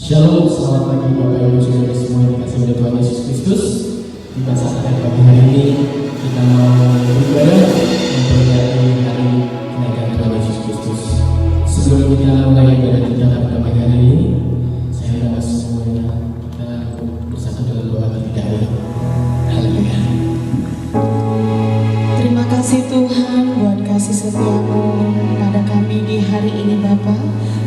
Shalom, selamat pagi Bapak Ibu Saudara semua yang dikasihi oleh Tuhan Yesus Kristus. Kita saat pagi hari ini kita mau beribadah memperingati hari kenaikan Tuhan Yesus Kristus. Sebelum kita mulai ibadah kita pada pagi hari ini, saya undang semuanya kita bersatu dalam doa terlebih dahulu. Haleluya. Terima kasih Tuhan buat kasih setiamu pada kami di hari ini Bapa.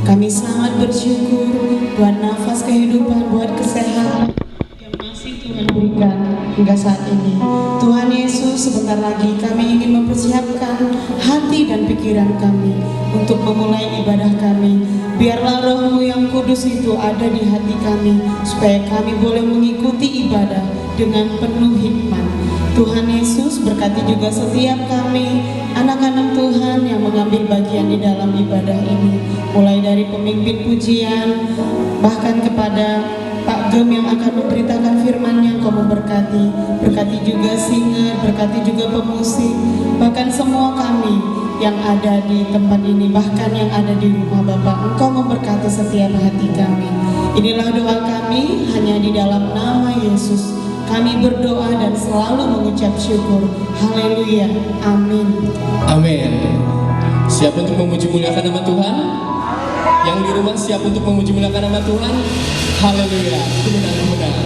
Kami sangat bersyukur buat nafas kehidupan, buat kesehatan yang masih Tuhan berikan hingga saat ini. Tuhan Yesus, sebentar lagi kami ingin mempersiapkan hati dan pikiran kami untuk memulai ibadah kami. Biarlah Roh-Mu yang kudus itu ada di hati kami, supaya kami boleh mengikuti ibadah dengan penuh hikmat. Tuhan Yesus, berkati juga setiap kami, anak-anak Tuhan yang mengambil bagian di dalam ibadah ini, mulai dari pemimpin pujian, bahkan kepada Pak Gem yang akan memberitakan firman-Nya. Kau memberkati, berkati juga singer, berkati juga pemusik, bahkan semua kami yang ada di tempat ini, bahkan yang ada di rumah Bapak. Engkau memberkati setiap hati kami. Inilah doa kami, hanya di dalam nama Yesus kami berdoa dan selalu mengucap syukur. Haleluya. Amin. Amin. Siap untuk memuji muliakan nama Tuhan? Yang di rumah siap untuk memuji muliakan nama Tuhan? Haleluya. Itu benar-benar.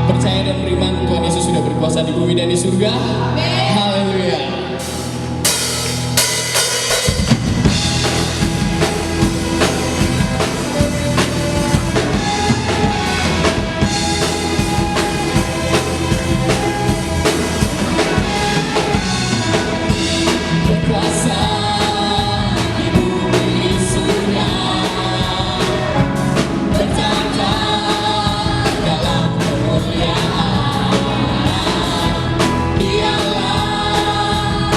Percaya dan beriman Tuhan Yesus sudah berkuasa di bumi dan di surga. Haleluya. Dialah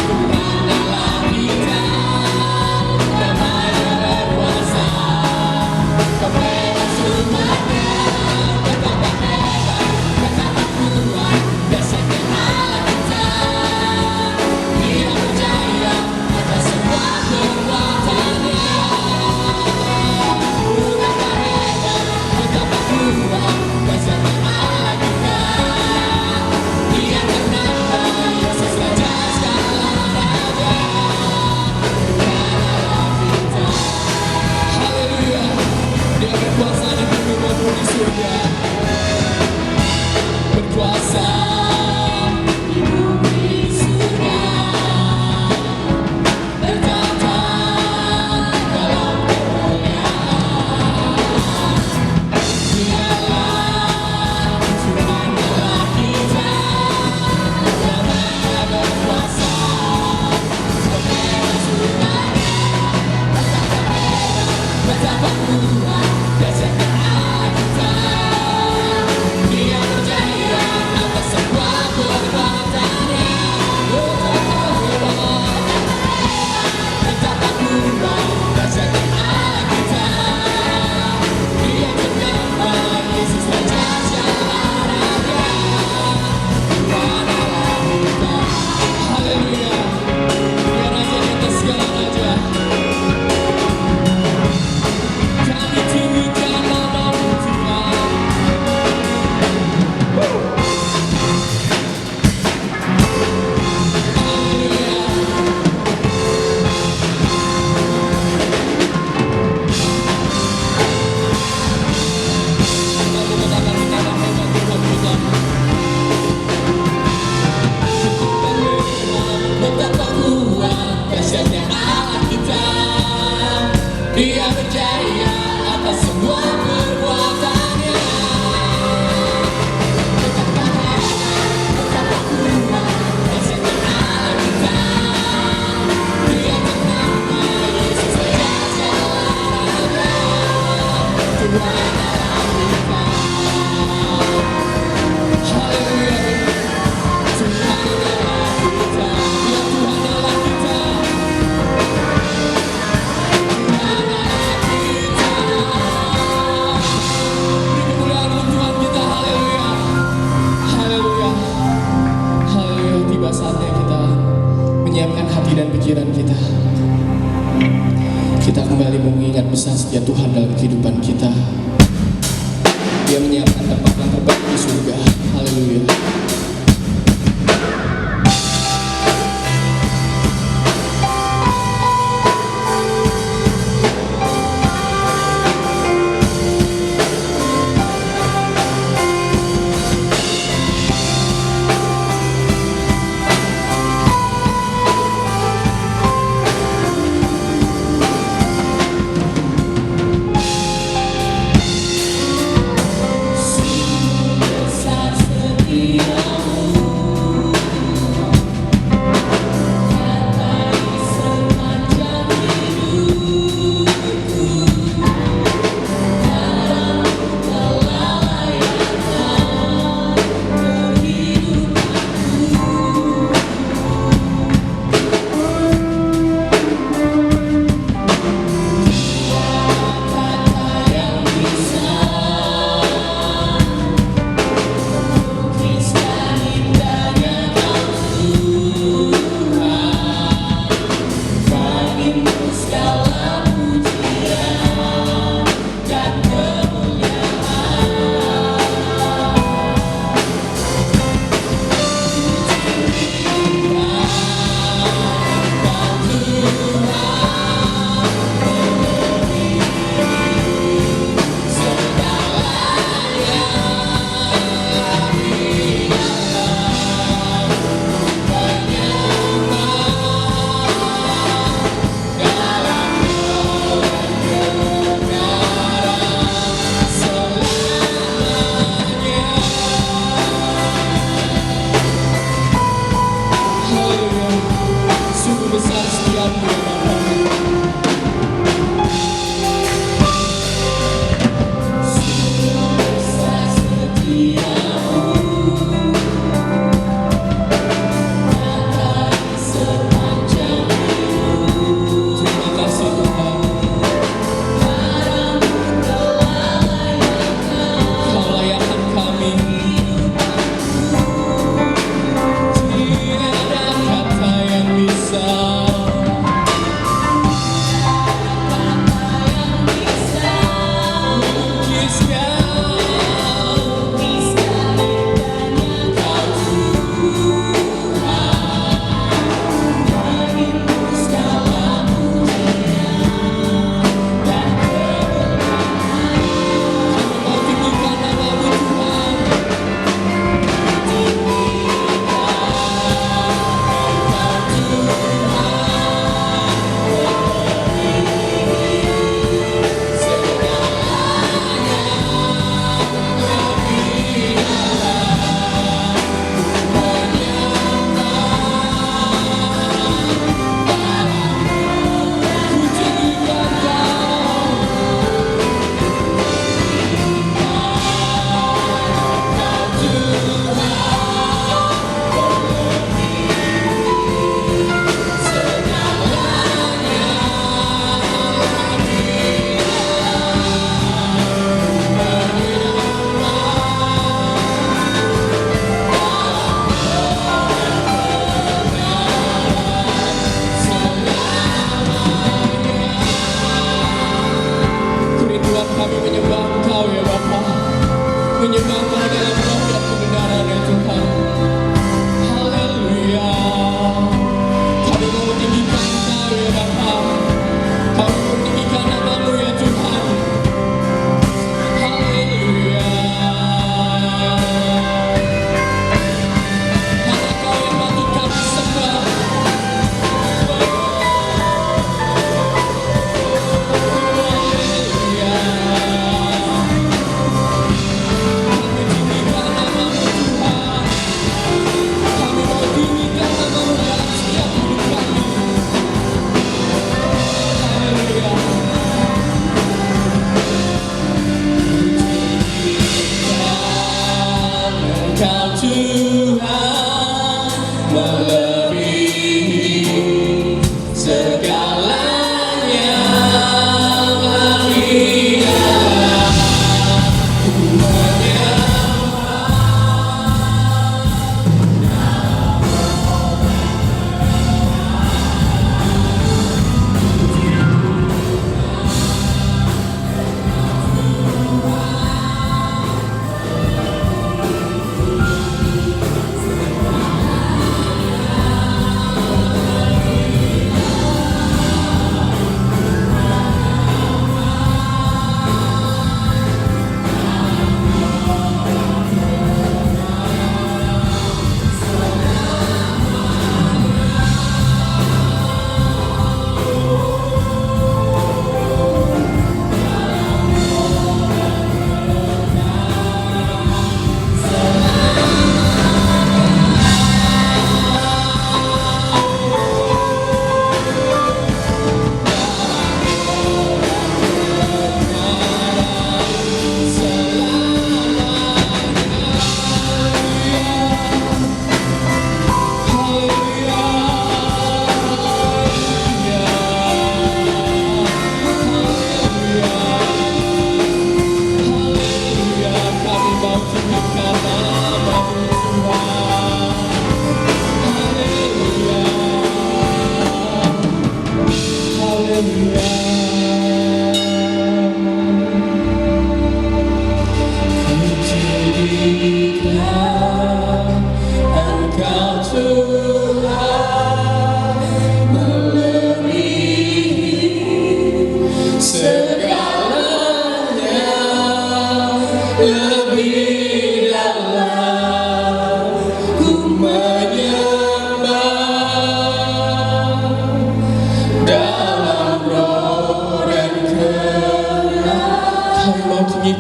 kita. Kita kembali mengingat besar setia Tuhan dalam kehidupan kita. Dia menyiapkan tempat yang terbaik di surga. Haleluya.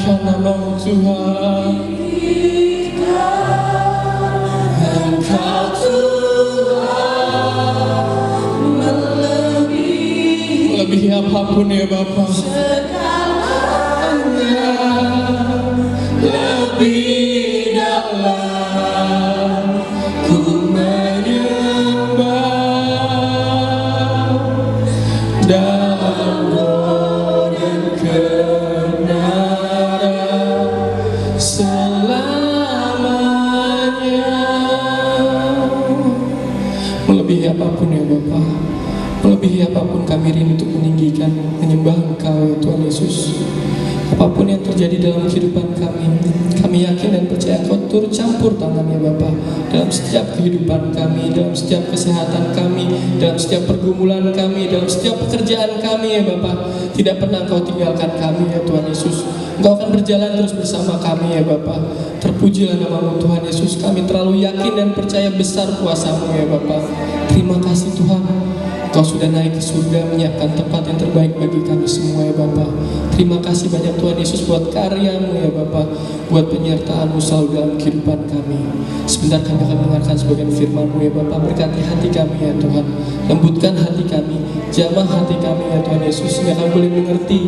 Muliakan nama-Mu Tuhan. Engkau Tuhan melebihi apapun ya Bapa. Lebih dalam ku menyembah dalam roh dan kebenaran selamanya. Melebihi apapun ya Bapa, melebihi apapun kami rindu untuk meninggikan, menyembah Engkau ya Tuhan Yesus. Apapun yang terjadi dalam kehidupan kami yakin dan percaya Kau turut campur tangan ya Bapa dalam setiap kehidupan kami, dalam setiap kesehatan kami, dalam setiap pergumulan kami, dalam setiap pekerjaan kami ya Bapa. Tidak pernah Kau tinggalkan kami ya Tuhan Yesus. Engkau akan berjalan terus bersama kami ya Bapa. Terpujilah nama-Mu Tuhan Yesus. Kami terlalu yakin dan percaya besar kuasa-Mu ya Bapa. Terima kasih Tuhan. Kau sudah naik ke surga menyiapkan tempat yang terbaik bagi kami semua ya Bapa. Terima kasih banyak Tuhan Yesus buat karya-Mu ya Bapa, buat penyertaan-Mu selalu dalam kehidupan kami. Sebentar kami akan mendengarkan sebagian firman-Mu ya Bapa. Berkati hati kami ya Tuhan, lembutkan hati kami, jamah hati kami ya Tuhan Yesus, sehingga kami boleh mengerti,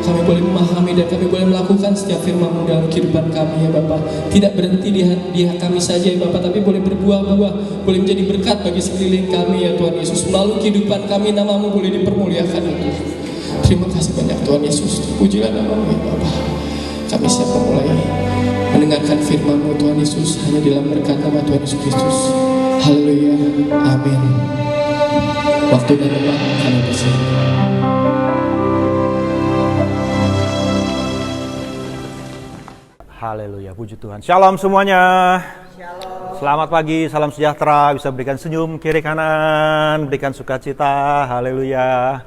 kami boleh memahami, dan kami boleh melakukan setiap firman-Mu dalam kehidupan kami ya Bapa. Tidak berhenti di kami saja ya Bapa, tapi boleh berbuah-buah, boleh menjadi berkat bagi sekeliling kami ya Tuhan Yesus. Melalui kehidupan kami nama-Mu boleh dipermuliakan ya Tuhan. Terima kasih banyak Tuhan Yesus. Pujilah nama-Mu ya Bapa. Kami siap memulai mendengarkan firman-Mu Tuhan Yesus hanya dalam berkat nama Tuhan Yesus Kristus. Haleluya. Amin. Waktu dan tempat kami persilakan. Haleluya, puji Tuhan. Shalom semuanya. Shalom. Selamat pagi, salam sejahtera. Bisa berikan senyum kiri kanan, berikan sukacita. Haleluya.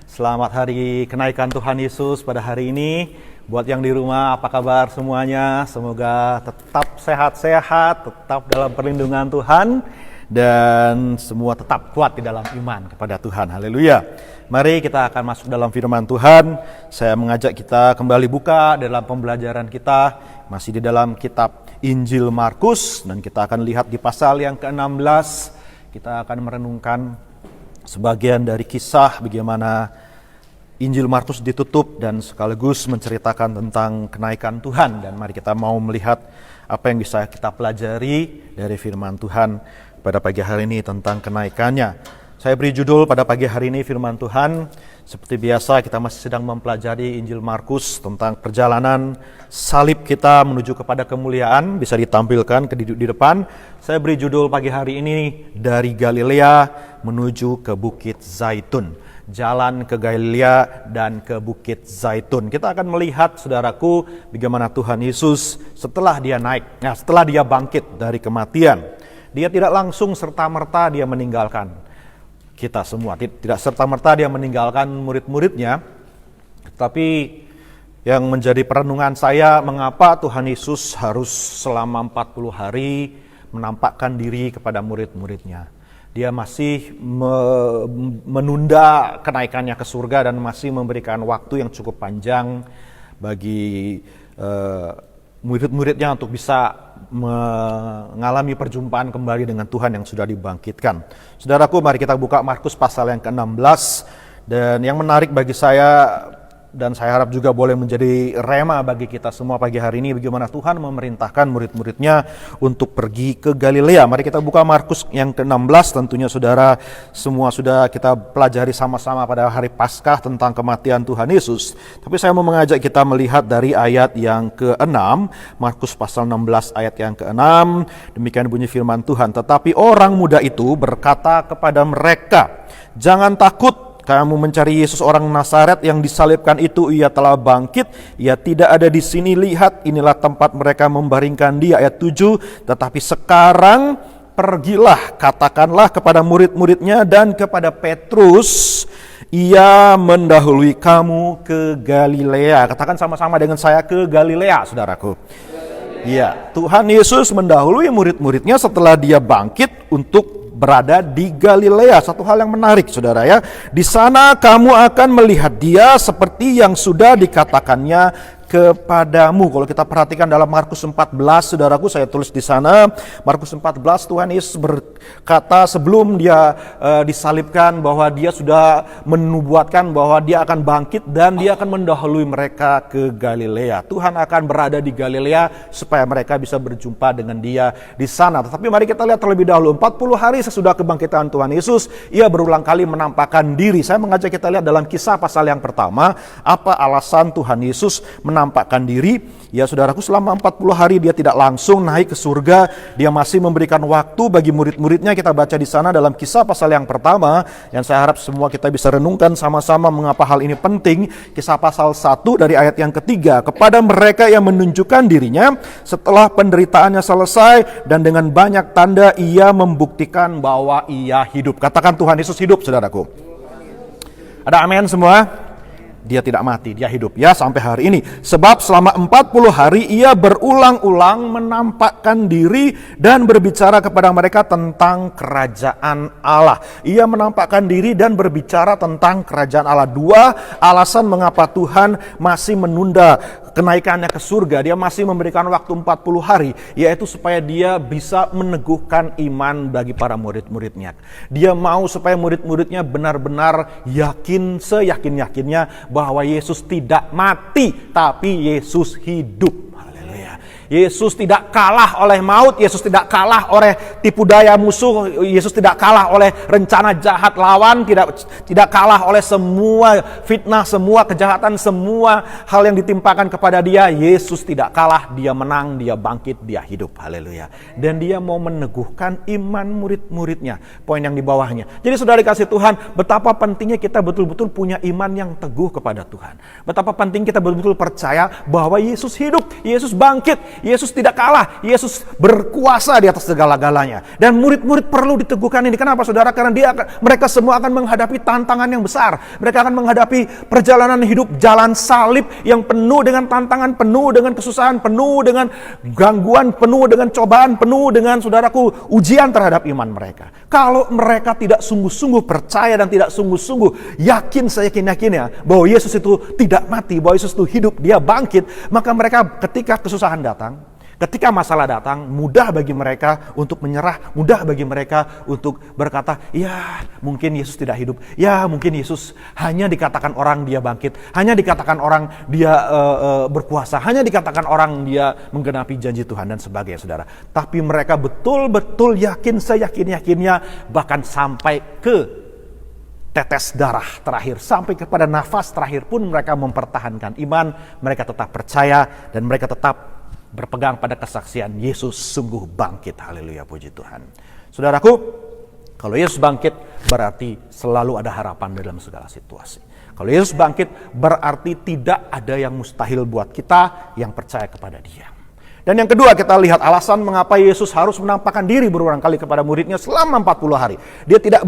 Selamat hari kenaikan Tuhan Yesus pada hari ini. Buat yang di rumah, apa kabar semuanya? Semoga tetap sehat-sehat, tetap dalam perlindungan Tuhan, dan semua tetap kuat di dalam iman kepada Tuhan. Haleluya. Mari kita akan masuk dalam firman Tuhan. Saya mengajak kita kembali buka dalam pembelajaran kita, masih di dalam kitab Injil Markus, dan kita akan lihat di pasal yang ke-16. Kita akan merenungkan sebagian dari kisah bagaimana Injil Markus ditutup dan sekaligus menceritakan tentang kenaikan Tuhan. Dan mari kita mau melihat apa yang bisa kita pelajari dari firman Tuhan pada pagi hari ini tentang kenaikannya. Saya beri judul pada pagi hari ini firman Tuhan. Seperti biasa kita masih sedang mempelajari Injil Markus tentang perjalanan salib kita menuju kepada kemuliaan. Bisa ditampilkan di depan. Saya beri judul pagi hari ini dari Galilea menuju ke Bukit Zaitun. Jalan ke Galilea dan ke Bukit Zaitun. Kita akan melihat, saudaraku, bagaimana Tuhan Yesus setelah dia naik, setelah dia bangkit dari kematian. Dia tidak langsung serta-merta dia meninggalkan kita semua, tidak serta-merta dia meninggalkan murid-muridnya. Tapi yang menjadi perenungan saya, mengapa Tuhan Yesus harus selama 40 hari menampakkan diri kepada murid-muridnya. Dia masih menunda kenaikannya ke surga dan masih memberikan waktu yang cukup panjang bagi murid-muridnya untuk bisa mengalami perjumpaan kembali dengan Tuhan yang sudah dibangkitkan. Saudaraku, mari kita buka Markus pasal yang ke-16. Dan yang menarik bagi saya, dan saya harap juga boleh menjadi rema bagi kita semua pagi hari ini, bagaimana Tuhan memerintahkan murid-muridnya untuk pergi ke Galilea. Mari kita buka Markus yang ke-16. Tentunya saudara semua sudah kita pelajari sama-sama pada hari Paskah tentang kematian Tuhan Yesus. Tapi saya mau mengajak kita melihat dari ayat yang ke-6, Markus pasal 16 ayat yang ke-6. Demikian bunyi firman Tuhan. Tetapi orang muda itu berkata kepada mereka, "Jangan takut. Kamu mencari Yesus orang Nazaret yang disalibkan itu. Ia telah bangkit. Ia tidak ada di sini. Lihat, inilah tempat mereka membaringkan dia." Ayat 7. Tetapi sekarang pergilah, katakanlah kepada murid-muridnya dan kepada Petrus, ia mendahului kamu ke Galilea. Katakan sama-sama dengan saya, ke Galilea, saudaraku. Ya, Tuhan Yesus mendahului murid-muridnya setelah dia bangkit untuk berada di Galilea. Satu hal yang menarik, saudara ya. Di sana kamu akan melihat dia seperti yang sudah dikatakannya kepadamu. Kalau kita perhatikan dalam Markus 14, saudaraku, saya tulis di sana, Markus 14, Tuhan Yesus berkata sebelum dia disalibkan bahwa dia sudah menubuatkan bahwa dia akan bangkit dan dia akan mendahului mereka ke Galilea. Tuhan akan berada di Galilea supaya mereka bisa berjumpa dengan dia di sana. Tetapi mari kita lihat terlebih dahulu, 40 hari sesudah kebangkitan Tuhan Yesus, ia berulang kali menampakkan diri. Saya mengajak kita lihat dalam Kisah pasal yang pertama, apa alasan Tuhan Yesus menampakkan diri. Ya saudaraku, selama 40 hari dia tidak langsung naik ke surga, dia masih memberikan waktu bagi murid-muridnya. Kita baca di sana dalam Kisah pasal yang pertama, yang saya harap semua kita bisa renungkan sama-sama mengapa hal ini penting. Kisah pasal 1 dari ayat yang ketiga, kepada mereka yang menunjukkan dirinya setelah penderitaannya selesai dan dengan banyak tanda ia membuktikan bahwa ia hidup. Katakan Tuhan Yesus hidup, saudaraku. Ada amin semua? Dia tidak mati, dia hidup ya sampai hari ini. Sebab selama 40 hari ia berulang-ulang menampakkan diri dan berbicara kepada mereka tentang kerajaan Allah. Ia menampakkan diri dan berbicara tentang kerajaan Allah. Dua alasan mengapa Tuhan masih menunda kenaikannya ke surga. Dia masih memberikan waktu 40 hari, yaitu supaya dia bisa meneguhkan iman bagi para murid-muridnya. Dia mau supaya murid-muridnya benar-benar yakin, seyakin-yakinnya bahwa Yesus tidak mati, tapi Yesus hidup. Yesus tidak kalah oleh maut, Yesus tidak kalah oleh tipu daya musuh, Yesus tidak kalah oleh rencana jahat lawan, tidak kalah oleh semua fitnah, semua kejahatan, semua hal yang ditimpakan kepada dia. Yesus tidak kalah, dia menang, dia bangkit, dia hidup. Haleluya. Dan dia mau meneguhkan iman murid-muridnya. Poin yang di bawahnya. Jadi saudara dikasih Tuhan, betapa pentingnya kita betul-betul punya iman yang teguh kepada Tuhan. Betapa penting kita betul-betul percaya bahwa Yesus hidup, Yesus bangkit, Yesus tidak kalah, Yesus berkuasa di atas segala-galanya. Dan murid-murid perlu diteguhkan ini. Kenapa saudara? Karena mereka semua akan menghadapi tantangan yang besar. Mereka akan menghadapi perjalanan hidup jalan salib yang penuh dengan tantangan, penuh dengan kesusahan, penuh dengan gangguan, penuh dengan cobaan, penuh dengan saudaraku ujian terhadap iman mereka. Kalau mereka tidak sungguh-sungguh percaya dan tidak sungguh-sungguh yakin seyakin-yakinnya bahwa Yesus itu tidak mati, bahwa Yesus itu hidup, dia bangkit, maka mereka ketika kesusahan datang, ketika masalah datang, mudah bagi mereka untuk menyerah, mudah bagi mereka untuk berkata, ya mungkin Yesus tidak hidup, ya mungkin Yesus hanya dikatakan orang dia bangkit, hanya dikatakan orang dia berkuasa, hanya dikatakan orang dia menggenapi janji Tuhan dan sebagainya, saudara. Tapi mereka betul-betul yakin, seyakin-yakinnya, bahkan sampai ke tetes darah terakhir, sampai kepada nafas terakhir pun mereka mempertahankan iman, mereka tetap percaya dan mereka tetap berpegang pada kesaksian Yesus sungguh bangkit. Haleluya, puji Tuhan. Saudaraku, kalau Yesus bangkit berarti selalu ada harapan dalam segala situasi. Kalau Yesus bangkit berarti tidak ada yang mustahil buat kita yang percaya kepada Dia. Dan yang kedua, kita lihat alasan mengapa Yesus harus menampakkan diri berulang kali kepada muridnya selama 40 hari. Dia tidak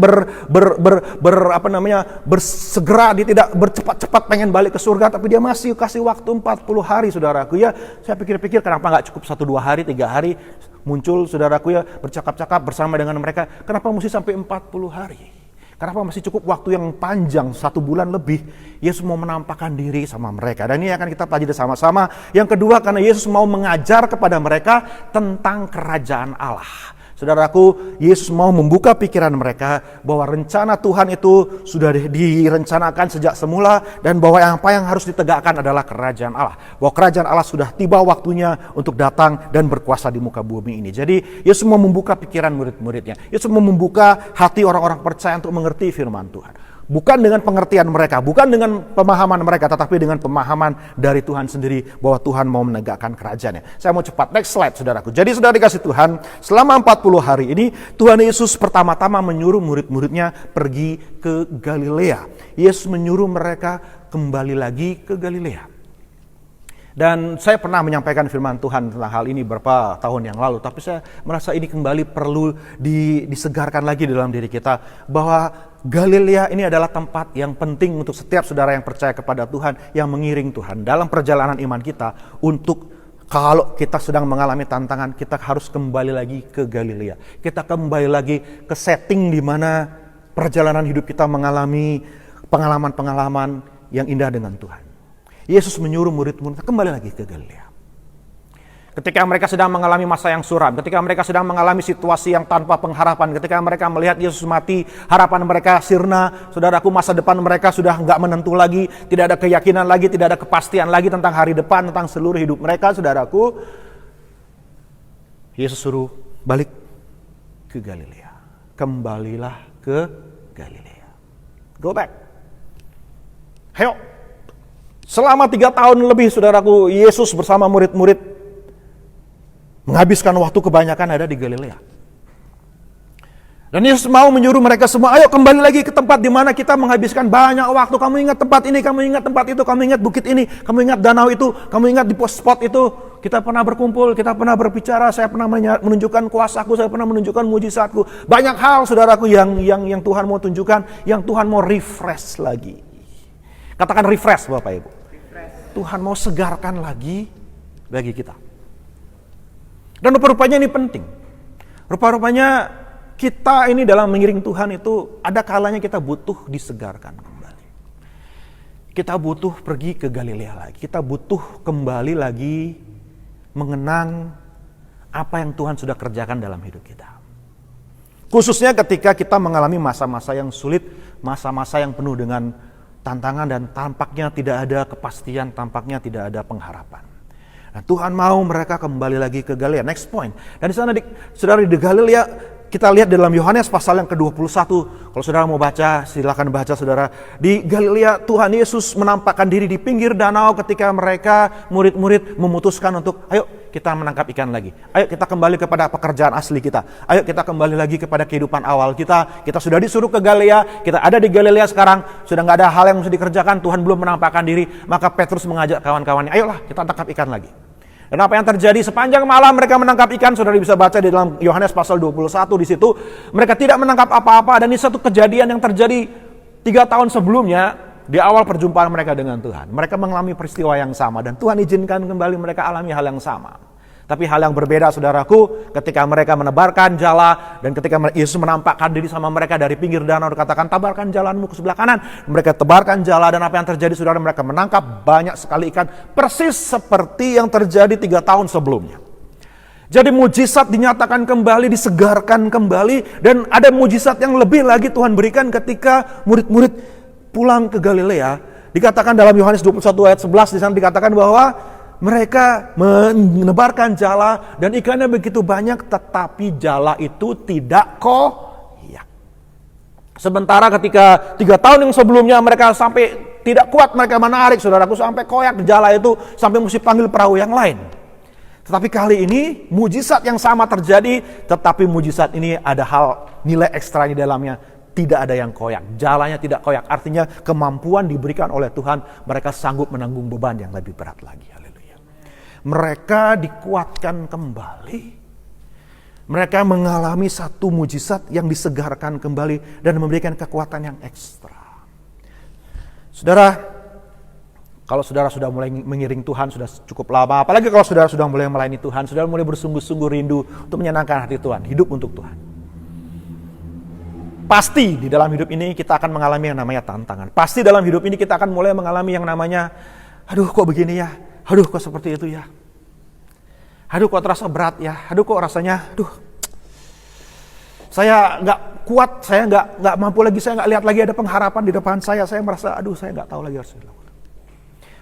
bersegera, dia tidak bercepat-cepat pengen balik ke surga, tapi dia masih kasih waktu 40 hari, saudaraku ya. Saya pikir-pikir kenapa nggak cukup 1-2 hari, 3 hari muncul, saudaraku ya, bercakap-cakap bersama dengan mereka. Kenapa mesti sampai 40 hari? Kenapa masih cukup waktu yang panjang, 1 bulan lebih? Yesus mau menampakkan diri sama mereka. Dan ini akan kita pelajari sama-sama. Yang kedua, karena Yesus mau mengajar kepada mereka tentang kerajaan Allah. Saudaraku, Yesus mau membuka pikiran mereka bahwa rencana Tuhan itu sudah direncanakan sejak semula dan bahwa apa yang harus ditegakkan adalah kerajaan Allah. Bahwa kerajaan Allah sudah tiba waktunya untuk datang dan berkuasa di muka bumi ini. Jadi Yesus mau membuka pikiran murid-muridnya. Yesus mau membuka hati orang-orang percaya untuk mengerti firman Tuhan. Bukan dengan pengertian mereka, bukan dengan pemahaman mereka, tetapi dengan pemahaman dari Tuhan sendiri bahwa Tuhan mau menegakkan kerajaannya. Saya mau cepat, next slide saudaraku. Jadi saudara dikasih Tuhan, selama 40 hari ini Tuhan Yesus pertama-tama menyuruh murid-muridnya pergi ke Galilea. Yesus menyuruh mereka kembali lagi ke Galilea. Dan saya pernah menyampaikan firman Tuhan tentang hal ini beberapa tahun yang lalu, tapi saya merasa ini kembali perlu disegarkan lagi dalam diri kita, bahwa Galilea ini adalah tempat yang penting untuk setiap saudara yang percaya kepada Tuhan, yang mengiring Tuhan dalam perjalanan iman kita. Untuk kalau kita sedang mengalami tantangan, kita harus kembali lagi ke Galilea. Kita kembali lagi ke setting di mana perjalanan hidup kita mengalami pengalaman-pengalaman yang indah dengan Tuhan. Yesus menyuruh murid-murid kembali lagi ke Galilea. Ketika mereka sedang mengalami masa yang suram, ketika mereka sedang mengalami situasi yang tanpa pengharapan, ketika mereka melihat Yesus mati, harapan mereka sirna, saudaraku, masa depan mereka sudah nggak menentu lagi, tidak ada keyakinan lagi, tidak ada kepastian lagi tentang hari depan, tentang seluruh hidup mereka, saudaraku. Yesus suruh balik ke Galilea. Kembalilah ke Galilea. Go back. Ayo. Selama 3 tahun lebih, saudaraku, Yesus bersama murid-murid menghabiskan waktu kebanyakan ada di Galilea. Dan Yesus mau menyuruh mereka semua, ayo kembali lagi ke tempat di mana kita menghabiskan banyak waktu. Kamu ingat tempat ini, kamu ingat tempat itu, kamu ingat bukit ini, kamu ingat danau itu, kamu ingat di spot itu. Kita pernah berkumpul, kita pernah berbicara, saya pernah menunjukkan kuasaku, saya pernah menunjukkan mujizatku. Banyak hal, saudaraku, yang Tuhan mau tunjukkan, yang Tuhan mau refresh lagi. Katakan refresh, Bapak Ibu. Tuhan mau segarkan lagi bagi kita. Dan rupa-rupanya ini penting. Rupa-rupanya kita ini dalam mengiring Tuhan itu ada kalanya kita butuh disegarkan kembali. Kita butuh pergi ke Galilea lagi. Kita butuh kembali lagi mengenang apa yang Tuhan sudah kerjakan dalam hidup kita. Khususnya ketika kita mengalami masa-masa yang sulit, masa-masa yang penuh dengan tantangan dan tampaknya tidak ada kepastian, tampaknya tidak ada pengharapan. Nah, Tuhan mau mereka kembali lagi ke Galilea. Next point. Dan di sana, saudara, di Galilea, kita lihat dalam Yohanes pasal yang ke-21. Kalau saudara mau baca, silakan baca, saudara. Di Galilea, Tuhan Yesus menampakkan diri di pinggir danau ketika mereka, murid-murid, memutuskan untuk, ayo kita menangkap ikan lagi. Ayo kita kembali kepada pekerjaan asli kita. Ayo kita kembali lagi kepada kehidupan awal kita. Kita sudah disuruh ke Galilea, kita ada di Galilea sekarang. Sudah gak ada hal yang mesti dikerjakan, Tuhan belum menampakkan diri. Maka Petrus mengajak kawan-kawannya, ayolah kita tangkap ikan lagi. Dan apa yang terjadi sepanjang malam mereka menangkap ikan, saudara bisa baca di dalam Yohanes pasal 21 di situ. Mereka tidak menangkap apa-apa, dan ini satu kejadian yang terjadi 3 tahun sebelumnya di awal perjumpaan mereka dengan Tuhan. Mereka mengalami peristiwa yang sama dan Tuhan izinkan kembali mereka alami hal yang sama. Tapi hal yang berbeda, saudaraku, ketika mereka menebarkan jala dan ketika Yesus menampakkan diri sama mereka dari pinggir danau, dikatakan tabarkan jalanmu ke sebelah kanan. Mereka tebarkan jala dan apa yang terjadi, saudara, mereka menangkap banyak sekali ikan, persis seperti yang terjadi 3 tahun sebelumnya. Jadi mujizat dinyatakan kembali, disegarkan kembali, dan ada mujizat yang lebih lagi Tuhan berikan ketika murid-murid pulang ke Galilea. Dikatakan dalam Yohanes 21 ayat 11 di sana dikatakan bahwa mereka menebarkan jala dan ikannya begitu banyak, tetapi jala itu tidak koyak. Sementara ketika 3 tahun yang sebelumnya mereka sampai tidak kuat mereka menarik, saudaraku, sampai koyak jala itu, sampai mesti panggil perahu yang lain. Tetapi kali ini mujizat yang sama terjadi, tetapi mujizat ini ada hal nilai ekstra di dalamnya. Tidak ada yang koyak, jalanya tidak koyak. Artinya kemampuan diberikan oleh Tuhan, mereka sanggup menanggung beban yang lebih berat lagi. Mereka dikuatkan kembali. Mereka mengalami satu mujizat yang disegarkan kembali dan memberikan kekuatan yang ekstra. Saudara, kalau saudara sudah mulai mengiring Tuhan sudah cukup lama, apalagi kalau saudara sudah mulai melayani Tuhan, saudara mulai bersungguh-sungguh rindu untuk menyenangkan hati Tuhan, hidup untuk Tuhan. Pasti di dalam hidup ini kita akan mengalami yang namanya tantangan. Pasti dalam hidup ini kita akan mulai mengalami yang namanya, aduh kok begini ya, aduh kok seperti itu ya, aduh kok terasa berat ya, aduh kok rasanya, saya nggak kuat, saya nggak mampu lagi, saya nggak lihat lagi ada pengharapan di depan saya merasa, aduh saya nggak tahu lagi harus dilakukan.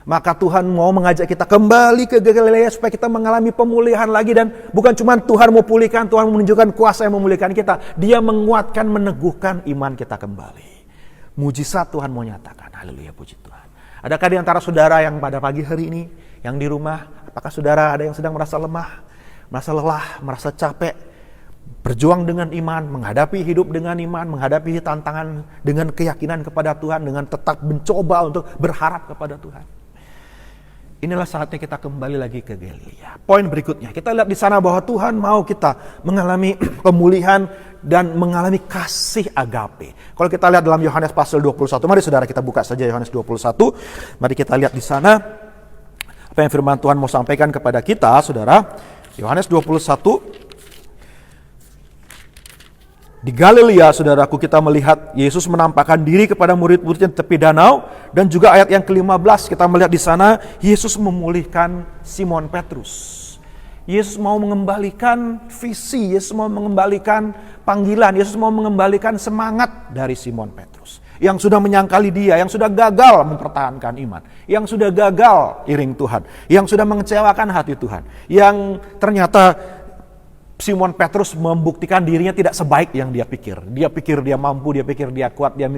Maka Tuhan mau mengajak kita kembali ke Galilea supaya kita mengalami pemulihan lagi, dan bukan cuma Tuhan mau pulihkan, Tuhan menunjukkan kuasa yang memulihkan kita, Dia menguatkan, meneguhkan iman kita kembali. Mujizat Tuhan mau nyatakan, haleluya, puji Tuhan. Adakah di antara saudara yang pada pagi hari ini, yang di rumah, apakah saudara ada yang sedang merasa lemah, merasa lelah, merasa capek, berjuang dengan iman, menghadapi hidup dengan iman, menghadapi tantangan dengan keyakinan kepada Tuhan, dengan tetap mencoba untuk berharap kepada Tuhan? Inilah saatnya kita kembali lagi ke Galilea. Poin berikutnya, kita lihat di sana bahwa Tuhan mau kita mengalami pemulihan dan mengalami kasih agape. Kalau kita lihat dalam Yohanes pasal 21, mari saudara kita buka saja Yohanes 21. Mari kita lihat di sana apa yang firman Tuhan mau sampaikan kepada kita, saudara. Yohanes 21 Di Galilea, saudaraku, kita melihat Yesus menampakkan diri kepada murid-muridnya di tepi danau, dan juga ayat yang ke-15 kita melihat di sana Yesus memulihkan Simon Petrus. Yesus mau mengembalikan visi, Yesus mau mengembalikan panggilan, Yesus mau mengembalikan semangat dari Simon Petrus yang sudah menyangkali dia, yang sudah gagal mempertahankan iman, yang sudah gagal iring Tuhan, yang sudah mengecewakan hati Tuhan, yang ternyata Simon Petrus membuktikan dirinya tidak sebaik yang dia pikir. Dia pikir dia mampu, dia pikir dia kuat, dia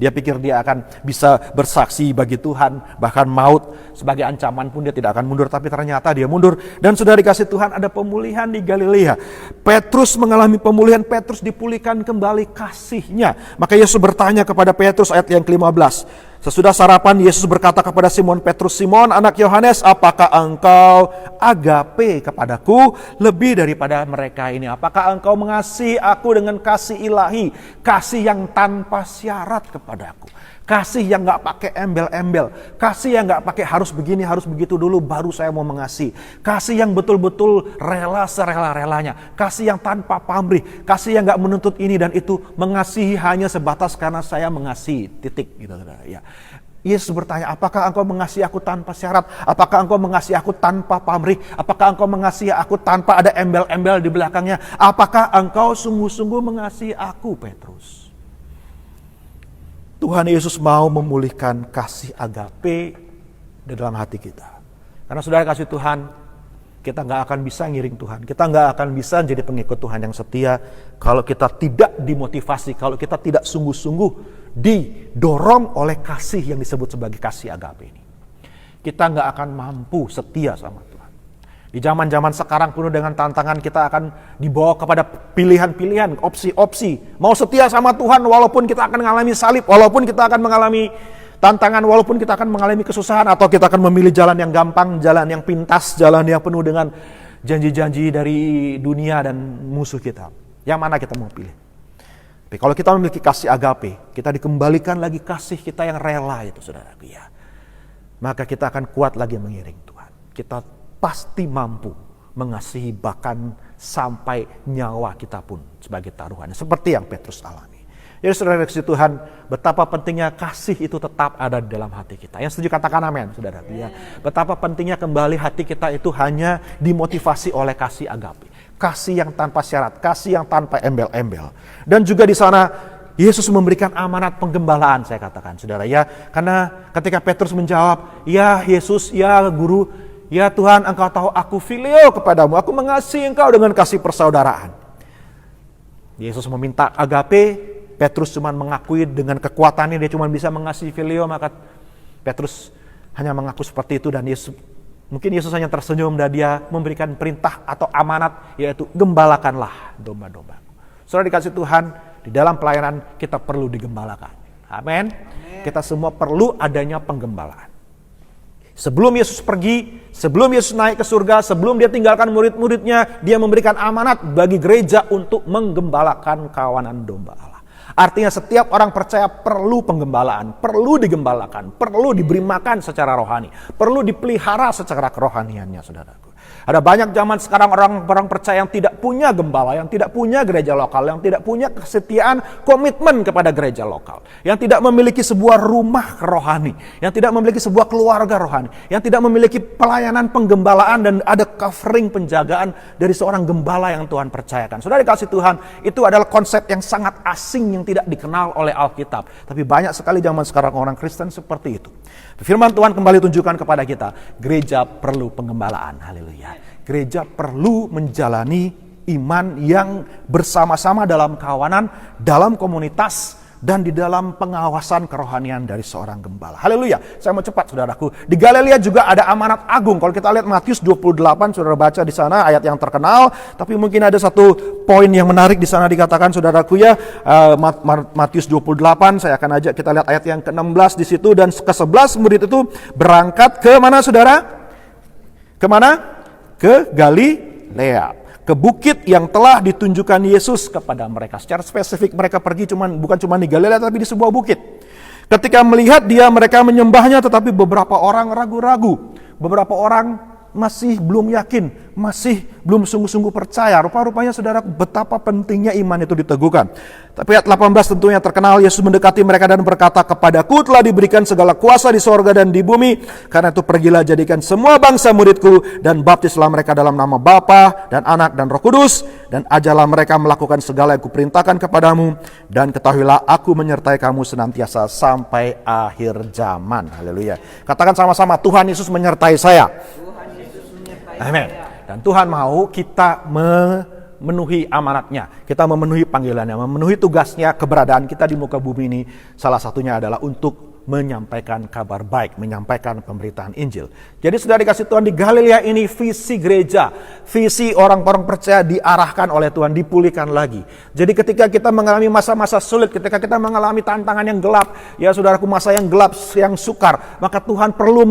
pikir dia akan bisa bersaksi bagi Tuhan. Bahkan maut sebagai ancaman pun dia tidak akan mundur, tapi ternyata dia mundur. Dan sudah dikasih Tuhan, ada pemulihan di Galilea. Petrus mengalami pemulihan, Petrus dipulihkan kembali kasihnya. Maka Yesus bertanya kepada Petrus ayat yang ke-15. Sesudah sarapan, Yesus berkata kepada Simon Petrus, "Simon, anak Yohanes, apakah engkau agape kepadaku lebih daripada mereka ini? Apakah engkau mengasihi aku dengan kasih ilahi, kasih yang tanpa syarat kepadaku? Kasih yang gak pakai embel-embel, kasih yang gak pakai harus begini, harus begitu dulu baru saya mau mengasihi. Kasih yang betul-betul rela serela-relanya, kasih yang tanpa pamrih, kasih yang gak menuntut ini dan itu, mengasihi hanya sebatas karena saya mengasihi, titik gitu. Ya. Yesus bertanya, apakah engkau mengasihi aku tanpa syarat? Apakah engkau mengasihi aku tanpa pamrih? Apakah engkau mengasihi aku tanpa ada embel-embel di belakangnya? Apakah engkau sungguh-sungguh mengasihi aku, Petrus? Tuhan Yesus mau memulihkan kasih agape di dalam hati kita. Karena saudara kasih Tuhan, kita gak akan bisa ngiring Tuhan. Kita gak akan bisa jadi pengikut Tuhan yang setia kalau kita tidak dimotivasi, kalau kita tidak sungguh-sungguh didorong oleh kasih yang disebut sebagai kasih agape ini. Kita gak akan mampu setia sama Tuhan. Di zaman-zaman sekarang penuh dengan tantangan, kita akan dibawa kepada pilihan-pilihan, opsi-opsi. Mau setia sama Tuhan walaupun kita akan mengalami salib, walaupun kita akan mengalami tantangan, walaupun kita akan mengalami kesusahan, atau kita akan memilih jalan yang gampang, jalan yang pintas, jalan yang penuh dengan janji-janji dari dunia dan musuh kita. Yang mana kita mau pilih? Tapi kalau kita memiliki kasih agape, kita dikembalikan lagi kasih kita yang rela itu, saudara. Ya. Maka kita akan kuat lagi mengiring Tuhan. Kita pasti mampu mengasihi bahkan sampai nyawa kita pun sebagai taruhannya. Seperti yang Petrus alami. Jadi saudara kasih Tuhan, betapa pentingnya kasih itu tetap ada di dalam hati kita. Yang setuju katakan amin, saudara. Ya. Betapa pentingnya kembali hati kita itu hanya dimotivasi oleh kasih agape. Kasih yang tanpa syarat, kasih yang tanpa embel-embel. Dan juga di sana Yesus memberikan amanat penggembalaan, saya katakan, saudara. Ya, karena ketika Petrus menjawab, "Ya Yesus, ya Guru, ya Tuhan, engkau tahu aku filio kepadamu, aku mengasihi engkau dengan kasih persaudaraan." Yesus meminta agape, Petrus cuma mengakui dengan kekuatannya, dia cuma bisa mengasihi filio, maka Petrus hanya mengaku seperti itu, dan mungkin Yesus hanya tersenyum dan dia memberikan perintah atau amanat, yaitu gembalakanlah domba-domba. Saudara dikasih Tuhan, di dalam pelayanan kita perlu digembalakan. Amin. Kita semua perlu adanya penggembalaan. Sebelum Yesus pergi, sebelum Yesus naik ke surga, sebelum dia tinggalkan murid-muridnya, dia memberikan amanat bagi gereja untuk menggembalakan kawanan domba Allah. Artinya setiap orang percaya perlu penggembalaan, perlu digembalakan, perlu diberi makan secara rohani, perlu dipelihara secara kerohaniannya, saudaraku. Ada banyak zaman sekarang orang percaya yang tidak punya gembala, yang tidak punya gereja lokal, yang tidak punya kesetiaan, komitmen kepada gereja lokal, yang tidak memiliki sebuah rumah rohani, yang tidak memiliki sebuah keluarga rohani, yang tidak memiliki pelayanan penggembalaan dan ada covering penjagaan dari seorang gembala yang Tuhan percayakan. Saudara dikasih Tuhan, itu adalah konsep yang sangat asing yang tidak dikenal oleh Alkitab. Tapi banyak sekali zaman sekarang orang Kristen seperti itu. Firman Tuhan kembali tunjukkan kepada kita, gereja perlu penggembalaan. Haleluya. Gereja perlu menjalani iman yang bersama-sama dalam kawanan, dalam komunitas, dan di dalam pengawasan kerohanian dari seorang gembala. Haleluya. Saya mau cepat, saudaraku. Di Galilea juga ada amanat agung. Kalau kita lihat Matius 28, saudara baca di sana ayat yang terkenal. Tapi mungkin ada satu poin yang menarik di sana dikatakan, saudaraku ya. Matius 28, saya akan ajak kita lihat ayat yang ke-16 di situ. Dan ke-11 murid itu berangkat ke mana, saudara? Kemana? Ke Galilea. Ke bukit yang telah ditunjukkan Yesus kepada mereka. Secara spesifik mereka pergi bukan cuma di Galilea, tapi di sebuah bukit. Ketika melihat dia, mereka menyembahnya, tetapi beberapa orang ragu-ragu. Beberapa orang masih belum yakin, masih belum sungguh-sungguh percaya. Rupa-rupanya saudara, betapa pentingnya iman itu diteguhkan. Tapi ayat 18 tentunya terkenal, Yesus mendekati mereka dan berkata, "Kepadaku telah diberikan segala kuasa di sorga dan di bumi. Karena itu pergilah jadikan semua bangsa muridku dan baptislah mereka dalam nama Bapa dan Anak dan Roh Kudus. Dan ajarlah mereka melakukan segala yang kuperintahkan kepadamu. Dan ketahuilah aku menyertai kamu senantiasa sampai akhir zaman." Haleluya. Katakan sama-sama, Tuhan Yesus menyertai saya. Amin. Dan Tuhan mau kita memenuhi amanatnya, kita memenuhi panggilannya, memenuhi tugasnya. Keberadaan kita di muka bumi ini salah satunya adalah untuk menyampaikan kabar baik, menyampaikan pemberitaan Injil. Jadi sudah dikasih Tuhan di Galilea ini visi gereja, visi orang-orang percaya diarahkan oleh Tuhan, dipulihkan lagi. Jadi ketika kita mengalami masa-masa sulit, ketika kita mengalami tantangan yang gelap, ya saudaraku, masa yang gelap, yang sukar, maka Tuhan perlu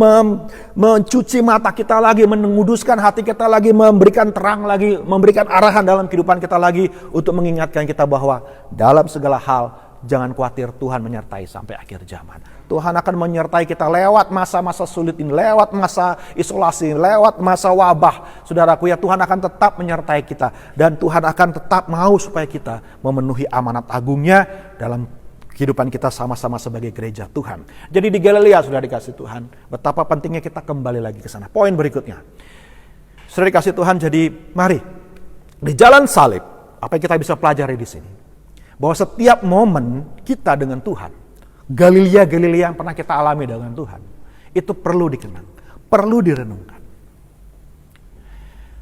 mencuci mata kita lagi, menguduskan hati kita lagi, memberikan terang lagi, memberikan arahan dalam kehidupan kita lagi, untuk mengingatkan kita bahwa dalam segala hal jangan khawatir, Tuhan menyertai sampai akhir zaman. Tuhan akan menyertai kita lewat masa-masa sulit ini, lewat masa isolasi, lewat masa wabah. Saudaraku ya, Tuhan akan tetap menyertai kita. Dan Tuhan akan tetap mau supaya kita memenuhi amanat agungnya dalam kehidupan kita sama-sama sebagai gereja Tuhan. Jadi di Galilea sudah dikasih Tuhan, betapa pentingnya kita kembali lagi ke sana. Poin berikutnya, sudah dikasih Tuhan, jadi mari di jalan salib, apa yang kita bisa pelajari di sini? Bahwa setiap momen kita dengan Tuhan, Galilea yang pernah kita alami dengan Tuhan, itu perlu dikenang, perlu direnungkan.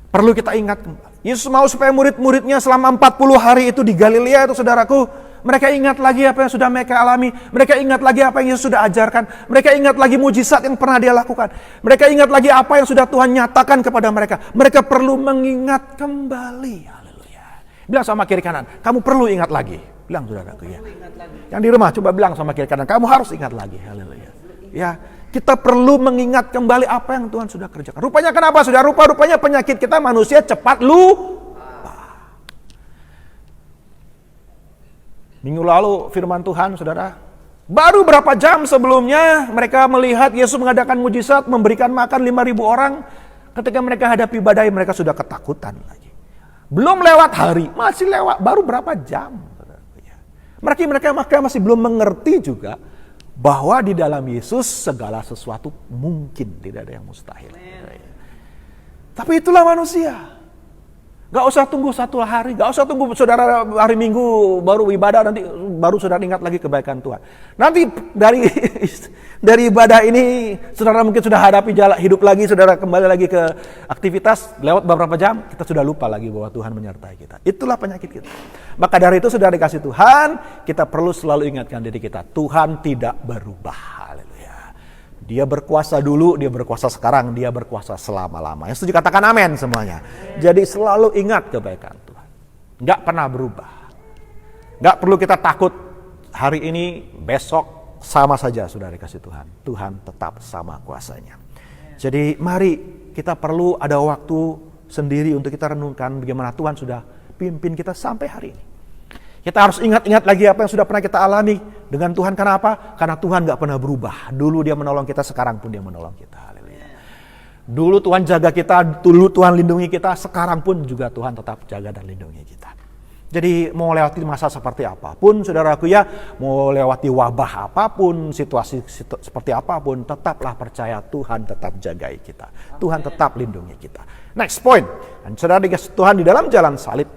Perlu kita ingat kembali. Yesus mau supaya murid-muridnya selama 40 hari itu di Galilea itu, saudaraku, mereka ingat lagi apa yang sudah mereka alami. Mereka ingat lagi apa yang Yesus sudah ajarkan. Mereka ingat lagi mujizat yang pernah dia lakukan. Mereka ingat lagi apa yang sudah Tuhan nyatakan kepada mereka. Mereka perlu mengingat kembali. Bilang sama kiri kanan, kamu perlu ingat lagi. Bilang saudaraku ya. Yang di rumah coba bilang sama kiri kanan, kamu harus ingat lagi. Haleluya. Ya, kita perlu mengingat kembali apa yang Tuhan sudah kerjakan. Rupanya kenapa saudara? Rupanya penyakit kita manusia cepat lupa. Minggu lalu firman Tuhan saudara, baru berapa jam sebelumnya mereka melihat Yesus mengadakan mujizat, memberikan makan 5.000 orang. Ketika mereka hadapi badai, mereka sudah ketakutan lagi. Belum lewat hari, masih lewat, baru berapa jam. Mereka masih belum mengerti juga bahwa di dalam Yesus segala sesuatu mungkin, tidak ada yang mustahil. Tapi itulah manusia. Gak usah tunggu satu hari, gak usah tunggu saudara hari Minggu baru ibadah, nanti baru saudara ingat lagi kebaikan Tuhan. Nanti dari ibadah ini saudara mungkin sudah hadapi jalan hidup lagi, saudara kembali lagi ke aktivitas, lewat beberapa jam kita sudah lupa lagi bahwa Tuhan menyertai kita. Itulah penyakit kita. Maka dari itu saudara dikasih Tuhan, kita perlu selalu ingatkan diri kita, Tuhan tidak berubah. Dia berkuasa dulu, dia berkuasa sekarang, dia berkuasa selama-lamanya. Setuju katakan amin semuanya. Jadi selalu ingat kebaikan Tuhan. Gak pernah berubah. Gak perlu kita takut hari ini, besok sama saja sudah dikasih Tuhan. Tuhan tetap sama kuasanya. Jadi mari kita perlu ada waktu sendiri untuk kita renungkan bagaimana Tuhan sudah pimpin kita sampai hari ini. Kita harus ingat-ingat lagi apa yang sudah pernah kita alami dengan Tuhan. Kenapa? Karena Tuhan gak pernah berubah. Dulu dia menolong kita, sekarang pun dia menolong kita. Haleluya. Dulu Tuhan jaga kita, dulu Tuhan lindungi kita, sekarang pun juga Tuhan tetap jaga dan lindungi kita. Jadi mau lewati masa seperti apapun, saudaraku ya, mau lewati wabah apapun, situasi seperti apapun, tetaplah percaya Tuhan tetap jagai kita. Tuhan tetap lindungi kita. Next point. Dan saudara dikasih Tuhan di dalam jalan salib,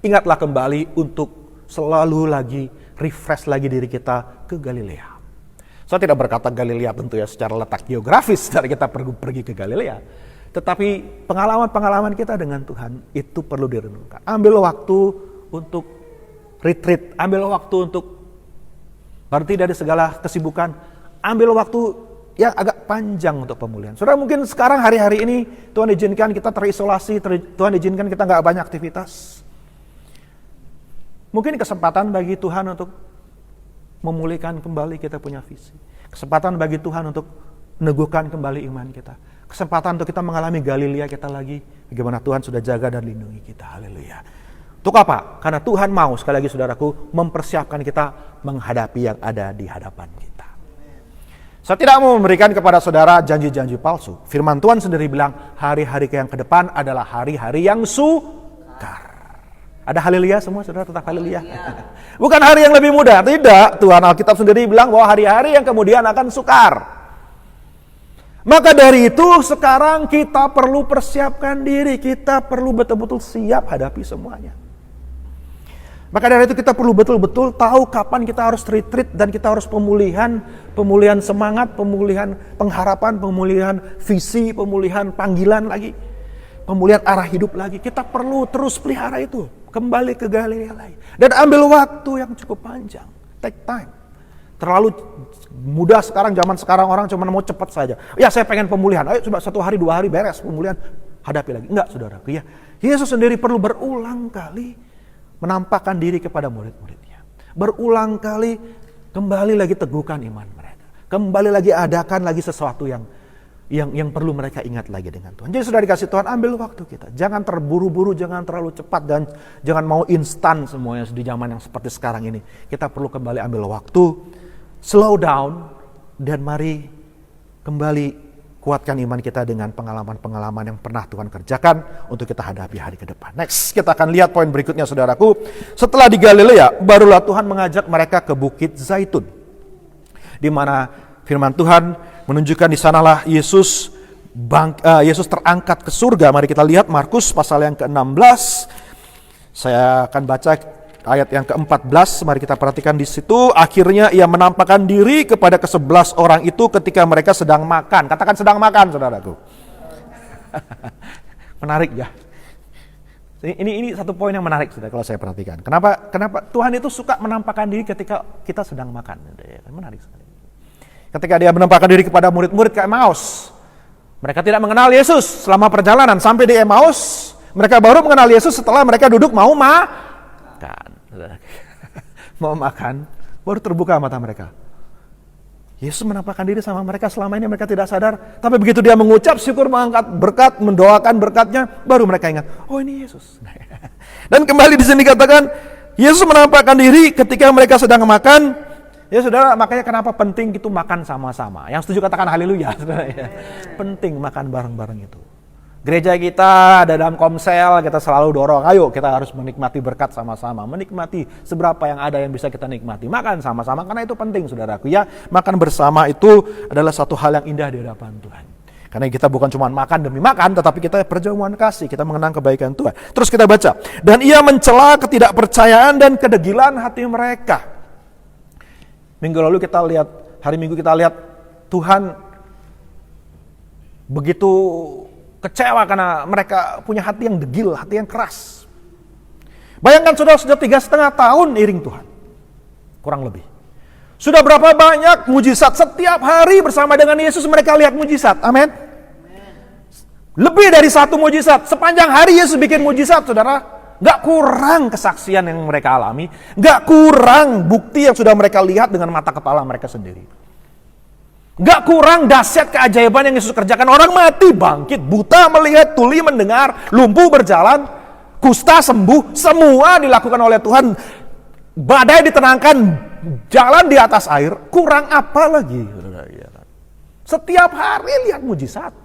ingatlah kembali untuk selalu lagi refresh lagi diri kita ke Galilea. Saya tidak berkata Galilea tentu ya secara letak geografis dari kita pergi ke Galilea. Tetapi pengalaman-pengalaman kita dengan Tuhan itu perlu direnungkan. Ambil waktu untuk retreat, ambil waktu untuk berhenti dari segala kesibukan, ambil waktu yang agak panjang untuk pemulihan. Saudara mungkin sekarang hari-hari ini Tuhan izinkan kita terisolasi, Tuhan izinkan kita gak banyak aktivitas. Mungkin kesempatan bagi Tuhan untuk memulihkan kembali kita punya visi. Kesempatan bagi Tuhan untuk meneguhkan kembali iman kita. Kesempatan untuk kita mengalami Galilea kita lagi. Bagaimana Tuhan sudah jaga dan lindungi kita. Haleluya. Untuk apa? Karena Tuhan mau, sekali lagi saudaraku, mempersiapkan kita menghadapi yang ada di hadapan kita. Saya tidak mau memberikan kepada saudara janji-janji palsu. Firman Tuhan sendiri bilang, hari-hari yang ke depan adalah hari-hari yang sukar. Ada haleluya semua, saudara, tetap haleluya. Bukan hari yang lebih mudah, tidak. Tuhan Alkitab sendiri bilang bahwa hari-hari yang kemudian akan sukar. Maka dari itu sekarang kita perlu persiapkan diri, kita perlu betul-betul siap hadapi semuanya. Maka dari itu kita perlu betul-betul tahu kapan kita harus retreat dan kita harus pemulihan semangat, pemulihan pengharapan, pemulihan visi, pemulihan panggilan lagi, pemulihan arah hidup lagi. Kita perlu terus pelihara itu, kembali ke Galilea lagi. Dan ambil waktu yang cukup panjang, take time. Terlalu mudah sekarang, zaman sekarang orang cuma mau cepat saja. Ya saya pengen pemulihan, ayo coba 1 hari 2 hari beres pemulihan, hadapi lagi. Enggak saudaraku ya, Yesus sendiri perlu berulang kali menampakkan diri kepada murid-muridnya. Berulang kali kembali lagi teguhkan iman mereka. Kembali lagi adakan lagi sesuatu yang perlu mereka ingat lagi dengan Tuhan. Jadi sudah dikasih Tuhan, ambil waktu kita. Jangan terburu-buru, jangan terlalu cepat, dan jangan mau instan semuanya di zaman yang seperti sekarang ini. Kita perlu kembali ambil waktu, slow down, dan mari kembali kuatkan iman kita dengan pengalaman-pengalaman yang pernah Tuhan kerjakan untuk kita hadapi hari ke depan. Next, kita akan lihat poin berikutnya saudaraku. Setelah di Galilea, barulah Tuhan mengajak mereka ke Bukit Zaitun. Di mana firman Tuhan menunjukkan di sanalah Yesus terangkat ke surga. Mari kita lihat Markus pasal yang ke-16. Saya akan baca ayat yang ke-14, mari kita perhatikan di situ. Akhirnya ia menampakkan diri kepada ke-11 orang itu ketika mereka sedang makan. Katakan sedang makan, saudaraku. Menarik ya. Ini satu poin yang menarik, saudara, kalau saya perhatikan. Kenapa Tuhan itu suka menampakkan diri ketika kita sedang makan? Menarik sekali. Ketika dia menampakkan diri kepada murid-murid ke Emmaus, mereka tidak mengenal Yesus selama perjalanan sampai di Emmaus. Mereka baru mengenal Yesus setelah mereka duduk mau makan. Mau makan, baru terbuka mata mereka. Yesus menampakkan diri sama mereka, selama ini mereka tidak sadar. Tapi begitu dia mengucap syukur, mengangkat berkat, mendoakan berkatnya, baru mereka ingat, oh ini Yesus. Dan kembali di sini katakan, Yesus menampakkan diri ketika mereka sedang makan. Ya saudara, makanya kenapa penting itu makan sama-sama. Yang setuju katakan haleluya. Penting makan bareng-bareng itu. Gereja kita ada dalam komsel, kita selalu dorong, ayo kita harus menikmati berkat sama-sama, menikmati seberapa yang ada yang bisa kita nikmati, makan sama-sama, karena itu penting saudaraku ya. Makan bersama itu adalah satu hal yang indah di hadapan Tuhan. Karena kita bukan cuma makan demi makan, tetapi kita perjamuan kasih, kita mengenang kebaikan Tuhan. Terus kita baca, dan ia mencela ketidakpercayaan dan kedegilan hati mereka. Minggu lalu kita lihat, hari Minggu kita lihat Tuhan begitu kecewa karena mereka punya hati yang degil, hati yang keras. Bayangkan saudara, sudah 3,5 tahun iring Tuhan, kurang lebih. Sudah berapa banyak mujizat, setiap hari bersama dengan Yesus mereka lihat mujizat, amin. Lebih dari 1 mujizat, sepanjang hari Yesus bikin mujizat saudara. Gak kurang kesaksian yang mereka alami, gak kurang bukti yang sudah mereka lihat dengan mata kepala mereka sendiri. Gak kurang dahsyat keajaiban yang Yesus kerjakan. Orang mati bangkit, buta melihat, tuli mendengar, lumpuh berjalan, kusta sembuh. Semua dilakukan oleh Tuhan. Badai ditenangkan, jalan di atas air. Kurang apa lagi? Setiap hari lihat mujizat.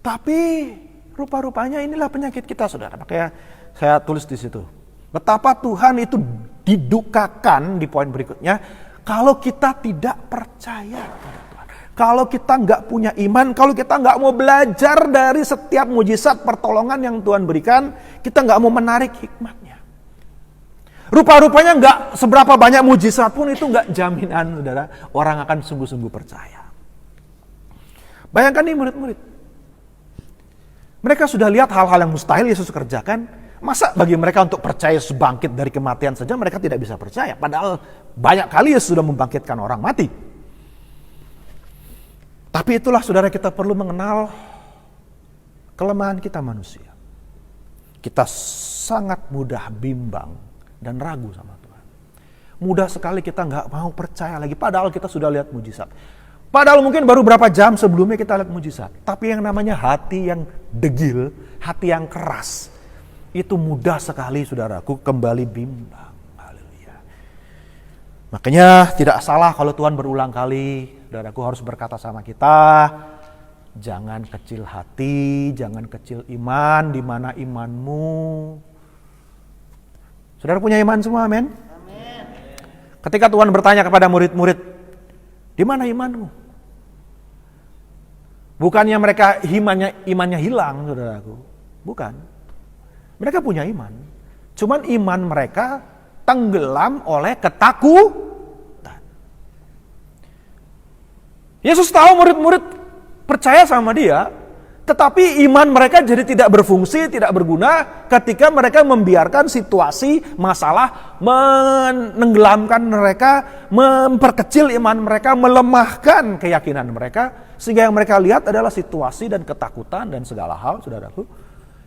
Tapi rupa-rupanya inilah penyakit kita saudara. Makanya saya tulis di situ. Betapa Tuhan itu didukakan di poin berikutnya. Kalau kita tidak percaya kepada Tuhan, kalau kita nggak punya iman, kalau kita nggak mau belajar dari setiap mujizat pertolongan yang Tuhan berikan, kita nggak mau menarik hikmatnya. Rupa-rupanya nggak seberapa banyak mujizat pun itu nggak jaminan, saudara, orang akan sungguh-sungguh percaya. Bayangkan nih murid-murid, mereka sudah lihat hal-hal yang mustahil Yesus kerjakan. Masa bagi mereka untuk percaya Yesus bangkit dari kematian saja mereka tidak bisa percaya. Padahal banyak kali Yesus sudah membangkitkan orang mati. Tapi itulah saudara, kita perlu mengenal kelemahan kita manusia. Kita sangat mudah bimbang dan ragu sama Tuhan. Mudah sekali kita nggak mau percaya lagi. Padahal kita sudah lihat mujizat. Padahal mungkin baru berapa jam sebelumnya kita lihat mujizat. Tapi yang namanya hati yang degil, hati yang keras, itu mudah sekali saudaraku kembali bimbang. Haleluya. Makanya tidak salah kalau Tuhan berulang kali, saudaraku, harus berkata sama kita, jangan kecil hati, jangan kecil iman, di mana imanmu. Saudara punya iman semua, amin? Ketika Tuhan bertanya kepada murid-murid, di mana imanmu? Bukannya mereka imannya hilang, saudaraku. Bukan. Mereka punya iman. Cuman iman mereka tenggelam oleh ketakutan. Yesus tahu murid-murid percaya sama dia, tetapi iman mereka jadi tidak berfungsi, tidak berguna ketika mereka membiarkan situasi, masalah menenggelamkan mereka, memperkecil iman mereka, melemahkan keyakinan mereka, sehingga yang mereka lihat adalah situasi dan ketakutan dan segala hal, saudaraku.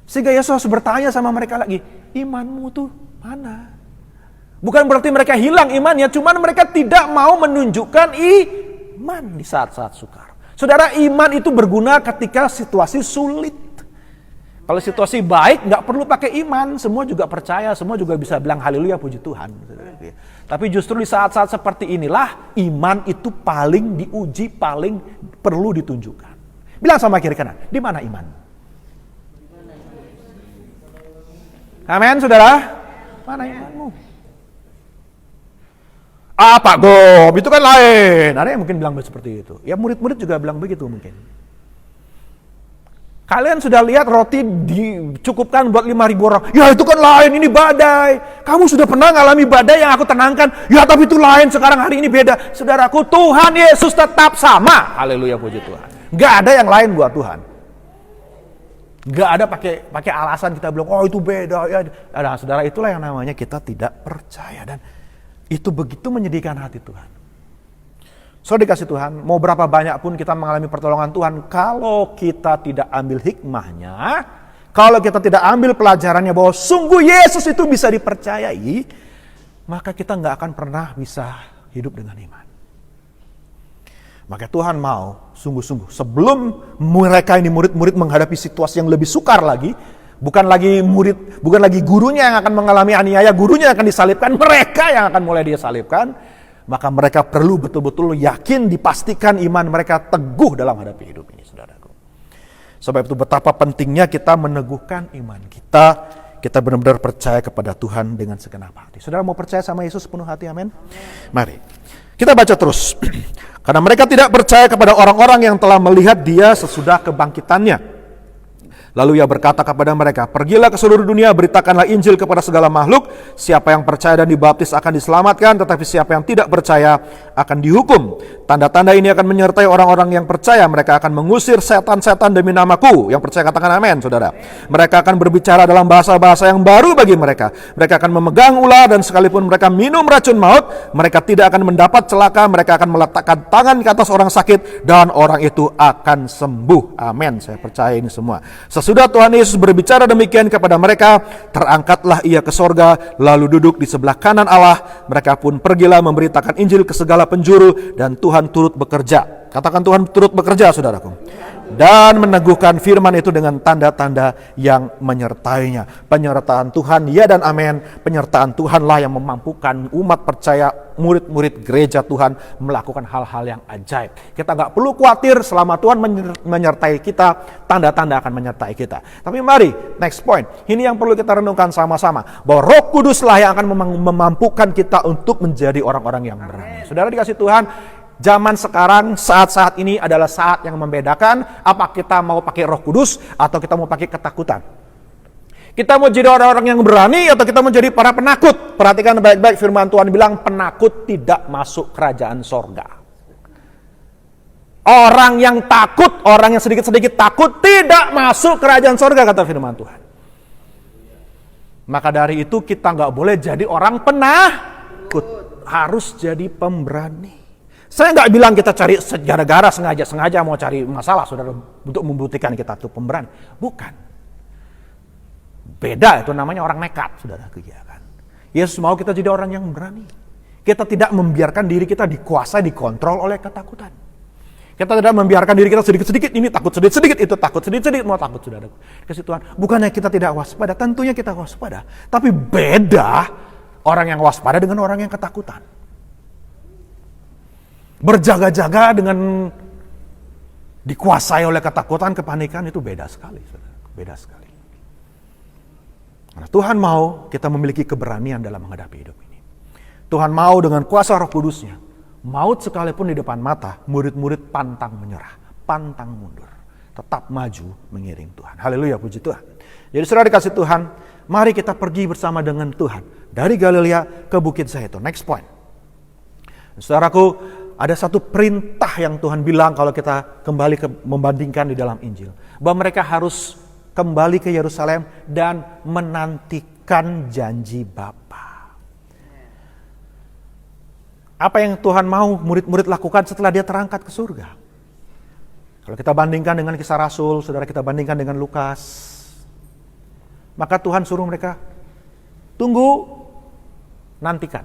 Sehingga Yesus bertanya sama mereka lagi, imanmu tuh mana? Bukan berarti mereka hilang imannya, cuman mereka tidak mau menunjukkan iman di saat-saat sukar. Saudara, iman itu berguna ketika situasi sulit. Kalau situasi baik, nggak perlu pakai iman, semua juga percaya, semua juga bisa bilang haleluya, puji Tuhan. Tapi justru di saat-saat seperti inilah, iman itu paling diuji, paling perlu ditunjukkan. Bilang sama kiri kanan, di mana iman? Amin, saudara? Mana imanmu? Pak Gob, itu kan lain. Ada yang mungkin bilang seperti itu. Ya murid-murid juga bilang begitu mungkin. Kalian sudah lihat roti dicukupkan buat 5.000 orang. Ya itu kan lain, ini badai. Kamu sudah pernah ngalami badai yang aku tenangkan. Ya tapi itu lain, sekarang hari ini beda. Saudaraku, Tuhan Yesus tetap sama. Haleluya, puji Tuhan. Gak ada yang lain buat Tuhan. Gak ada pakai alasan kita bilang, oh itu beda. Ya, nah, saudara, itulah yang namanya kita tidak percaya. Dan itu begitu menyedihkan hati Tuhan. So dikasih Tuhan, mau berapa banyak pun kita mengalami pertolongan Tuhan, kalau kita tidak ambil hikmahnya, kalau kita tidak ambil pelajarannya bahwa sungguh Yesus itu bisa dipercayai, maka kita nggak akan pernah bisa hidup dengan iman. Maka Tuhan mau sungguh-sungguh sebelum mereka ini murid-murid menghadapi situasi yang lebih sukar lagi, bukan lagi gurunya yang akan mengalami aniaya, gurunya yang akan disalibkan, mereka yang akan mulai dia salibkan. Maka mereka perlu betul-betul yakin, dipastikan iman mereka teguh dalam hadapi hidup ini, saudaraku. Sebab itu betapa pentingnya kita meneguhkan iman kita. Kita benar-benar percaya kepada Tuhan dengan segenap hati. Saudara mau percaya sama Yesus penuh hati, amin? Mari kita baca terus. Karena mereka tidak percaya kepada orang-orang yang telah melihat dia sesudah kebangkitannya. Lalu ia berkata kepada mereka, pergilah ke seluruh dunia, beritakanlah Injil kepada segala makhluk. Siapa yang percaya dan dibaptis akan diselamatkan, tetapi siapa yang tidak percaya akan dihukum. Tanda-tanda ini akan menyertai orang-orang yang percaya. Mereka akan mengusir setan-setan demi namaku. Yang percaya katakan amin, saudara. Mereka akan berbicara dalam bahasa-bahasa yang baru bagi mereka. Mereka akan memegang ular, dan sekalipun mereka minum racun maut, mereka tidak akan mendapat celaka. Mereka akan meletakkan tangan ke atas orang sakit, dan orang itu akan sembuh. Amin, saya percaya ini semua. Sesudah Tuhan Yesus berbicara demikian kepada mereka, terangkatlah ia ke sorga, lalu duduk di sebelah kanan Allah. Mereka pun pergilah memberitakan Injil ke segala penjuru, dan Tuhan turut bekerja. Katakan Tuhan turut bekerja, saudaraku. Dan meneguhkan firman itu dengan tanda-tanda yang menyertainya. Penyertaan Tuhan, ya dan amin. Penyertaan Tuhanlah yang memampukan umat percaya, murid-murid gereja Tuhan melakukan hal-hal yang ajaib. Kita gak perlu khawatir, selama Tuhan menyertai kita, tanda-tanda akan menyertai kita. Tapi mari, next point. Ini yang perlu kita renungkan sama-sama. Bahwa Roh Kuduslah yang akan memampukan kita untuk menjadi orang-orang yang berani. Saudara dikasih Tuhan, zaman sekarang, saat-saat ini adalah saat yang membedakan apa kita mau pakai Roh Kudus atau kita mau pakai ketakutan. Kita mau jadi orang-orang yang berani atau kita mau jadi para penakut. Perhatikan baik-baik, firman Tuhan bilang penakut tidak masuk kerajaan sorga. Orang yang takut, orang yang sedikit-sedikit takut tidak masuk kerajaan sorga, kata firman Tuhan. Maka dari itu kita gak boleh jadi orang penakut, harus jadi pemberani. Saya nggak bilang kita cari gara-gara sengaja mau cari masalah, saudara, untuk membuktikan kita tuh pemberani. Bukan. Beda, itu namanya orang nekat, saudara, kegiatan. Yesus mau kita jadi orang yang berani. Kita tidak membiarkan diri kita dikuasai, dikontrol oleh ketakutan. Kita tidak membiarkan diri kita sedikit-sedikit, ini takut sedikit-sedikit, itu takut sedikit-sedikit, mau takut, saudara. Kasih Tuhan, bukannya kita tidak waspada, tentunya kita waspada. Tapi beda orang yang waspada dengan orang yang ketakutan. berjaga-jaga dengan dikuasai oleh ketakutan, kepanikan, itu beda sekali, saudara. Beda sekali. Karena Tuhan mau kita memiliki keberanian dalam menghadapi hidup ini. Tuhan mau dengan kuasa Roh Kudus-Nya, maut sekalipun di depan mata, murid-murid pantang menyerah, pantang mundur, tetap maju mengiring Tuhan. Haleluya, puji Tuhan. Jadi saudara dikasih Tuhan, mari kita pergi bersama dengan Tuhan dari Galilea ke Bukit Zaitun. Next point. Saudaraku, ada satu perintah yang Tuhan bilang kalau kita kembali membandingkan di dalam Injil, bahwa mereka harus kembali ke Yerusalem dan menantikan janji Bapa. Apa yang Tuhan mau murid-murid lakukan setelah dia terangkat ke surga? Kalau kita bandingkan dengan Kisah Rasul, saudara, kita bandingkan dengan Lukas, maka Tuhan suruh mereka tunggu, nantikan.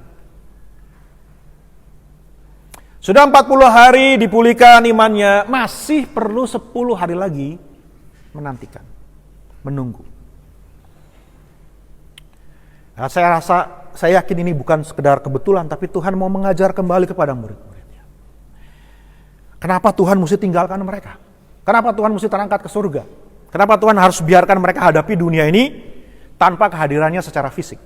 Sudah 40 hari dipulihkan imannya, masih perlu 10 hari lagi menantikan, menunggu. Nah, saya yakin ini bukan sekedar kebetulan, tapi Tuhan mau mengajar kembali kepada murid-muridnya. Kenapa Tuhan mesti tinggalkan mereka? Kenapa Tuhan mesti terangkat ke surga? Kenapa Tuhan harus biarkan mereka hadapi dunia ini tanpa kehadirannya secara fisik?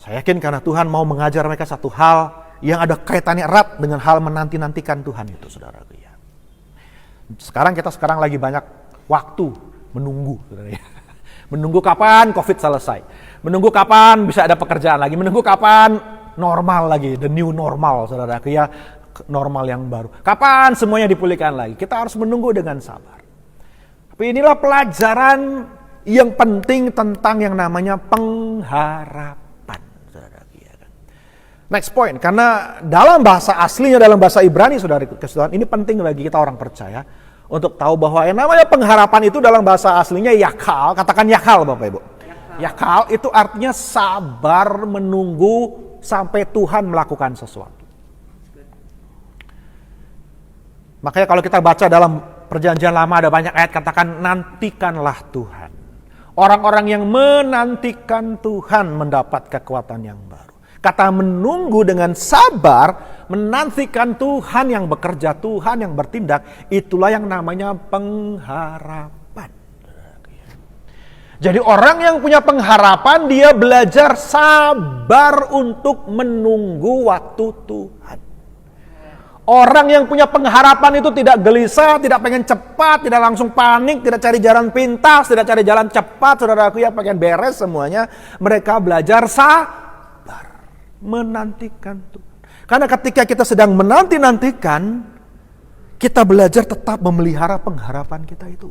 Saya yakin karena Tuhan mau mengajar mereka satu hal yang ada kaitannya erat dengan hal menanti-nantikan Tuhan itu, saudara. Ya. Sekarang kita lagi banyak waktu menunggu, saudara. Ya. Menunggu kapan COVID selesai, menunggu kapan bisa ada pekerjaan lagi, menunggu kapan normal lagi, the new normal, saudara. Ya, normal yang baru. Kapan semuanya dipulihkan lagi? Kita harus menunggu dengan sabar. Tapi inilah pelajaran yang penting tentang yang namanya pengharapan. Next point, karena dalam bahasa aslinya, dalam bahasa Ibrani, saudara, ini penting bagi kita orang percaya untuk tahu bahwa yang namanya pengharapan itu dalam bahasa aslinya yakal, katakan yakal Bapak Ibu. Yakal itu artinya sabar menunggu sampai Tuhan melakukan sesuatu. Makanya kalau kita baca dalam Perjanjian Lama ada banyak ayat katakan nantikanlah Tuhan. Orang-orang yang menantikan Tuhan mendapat kekuatan yang baru. Kata menunggu dengan sabar, menantikan Tuhan yang bekerja, Tuhan yang bertindak, itulah yang namanya pengharapan. Jadi orang yang punya pengharapan, dia belajar sabar untuk menunggu waktu Tuhan. Orang yang punya pengharapan itu tidak gelisah, tidak pengen cepat, tidak langsung panik, tidak cari jalan pintas, tidak cari jalan cepat, saudaraku ya, pengen beres semuanya. Mereka belajar menantikan Tuhan. Karena ketika kita sedang menanti-nantikan, kita belajar tetap memelihara pengharapan kita itu.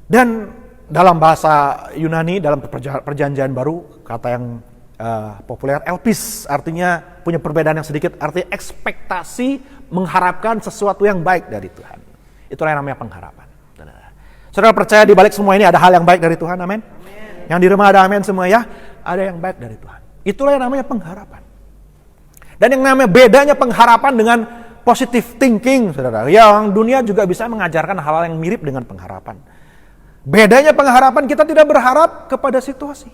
Dan dalam bahasa Yunani, dalam perjanjian baru, kata yang populer, elpis, artinya punya perbedaan yang sedikit, artinya ekspektasi mengharapkan sesuatu yang baik dari Tuhan. Itulah yang namanya pengharapan. Saudara percaya di balik semua ini ada hal yang baik dari Tuhan, amin? Yang di rumah ada amin semua ya? Ada yang baik dari Tuhan. Itulah yang namanya pengharapan. Dan yang namanya bedanya pengharapan dengan positive thinking, saudara. Yang dunia juga bisa mengajarkan hal-hal yang mirip dengan pengharapan. Bedanya pengharapan, kita tidak berharap kepada situasi.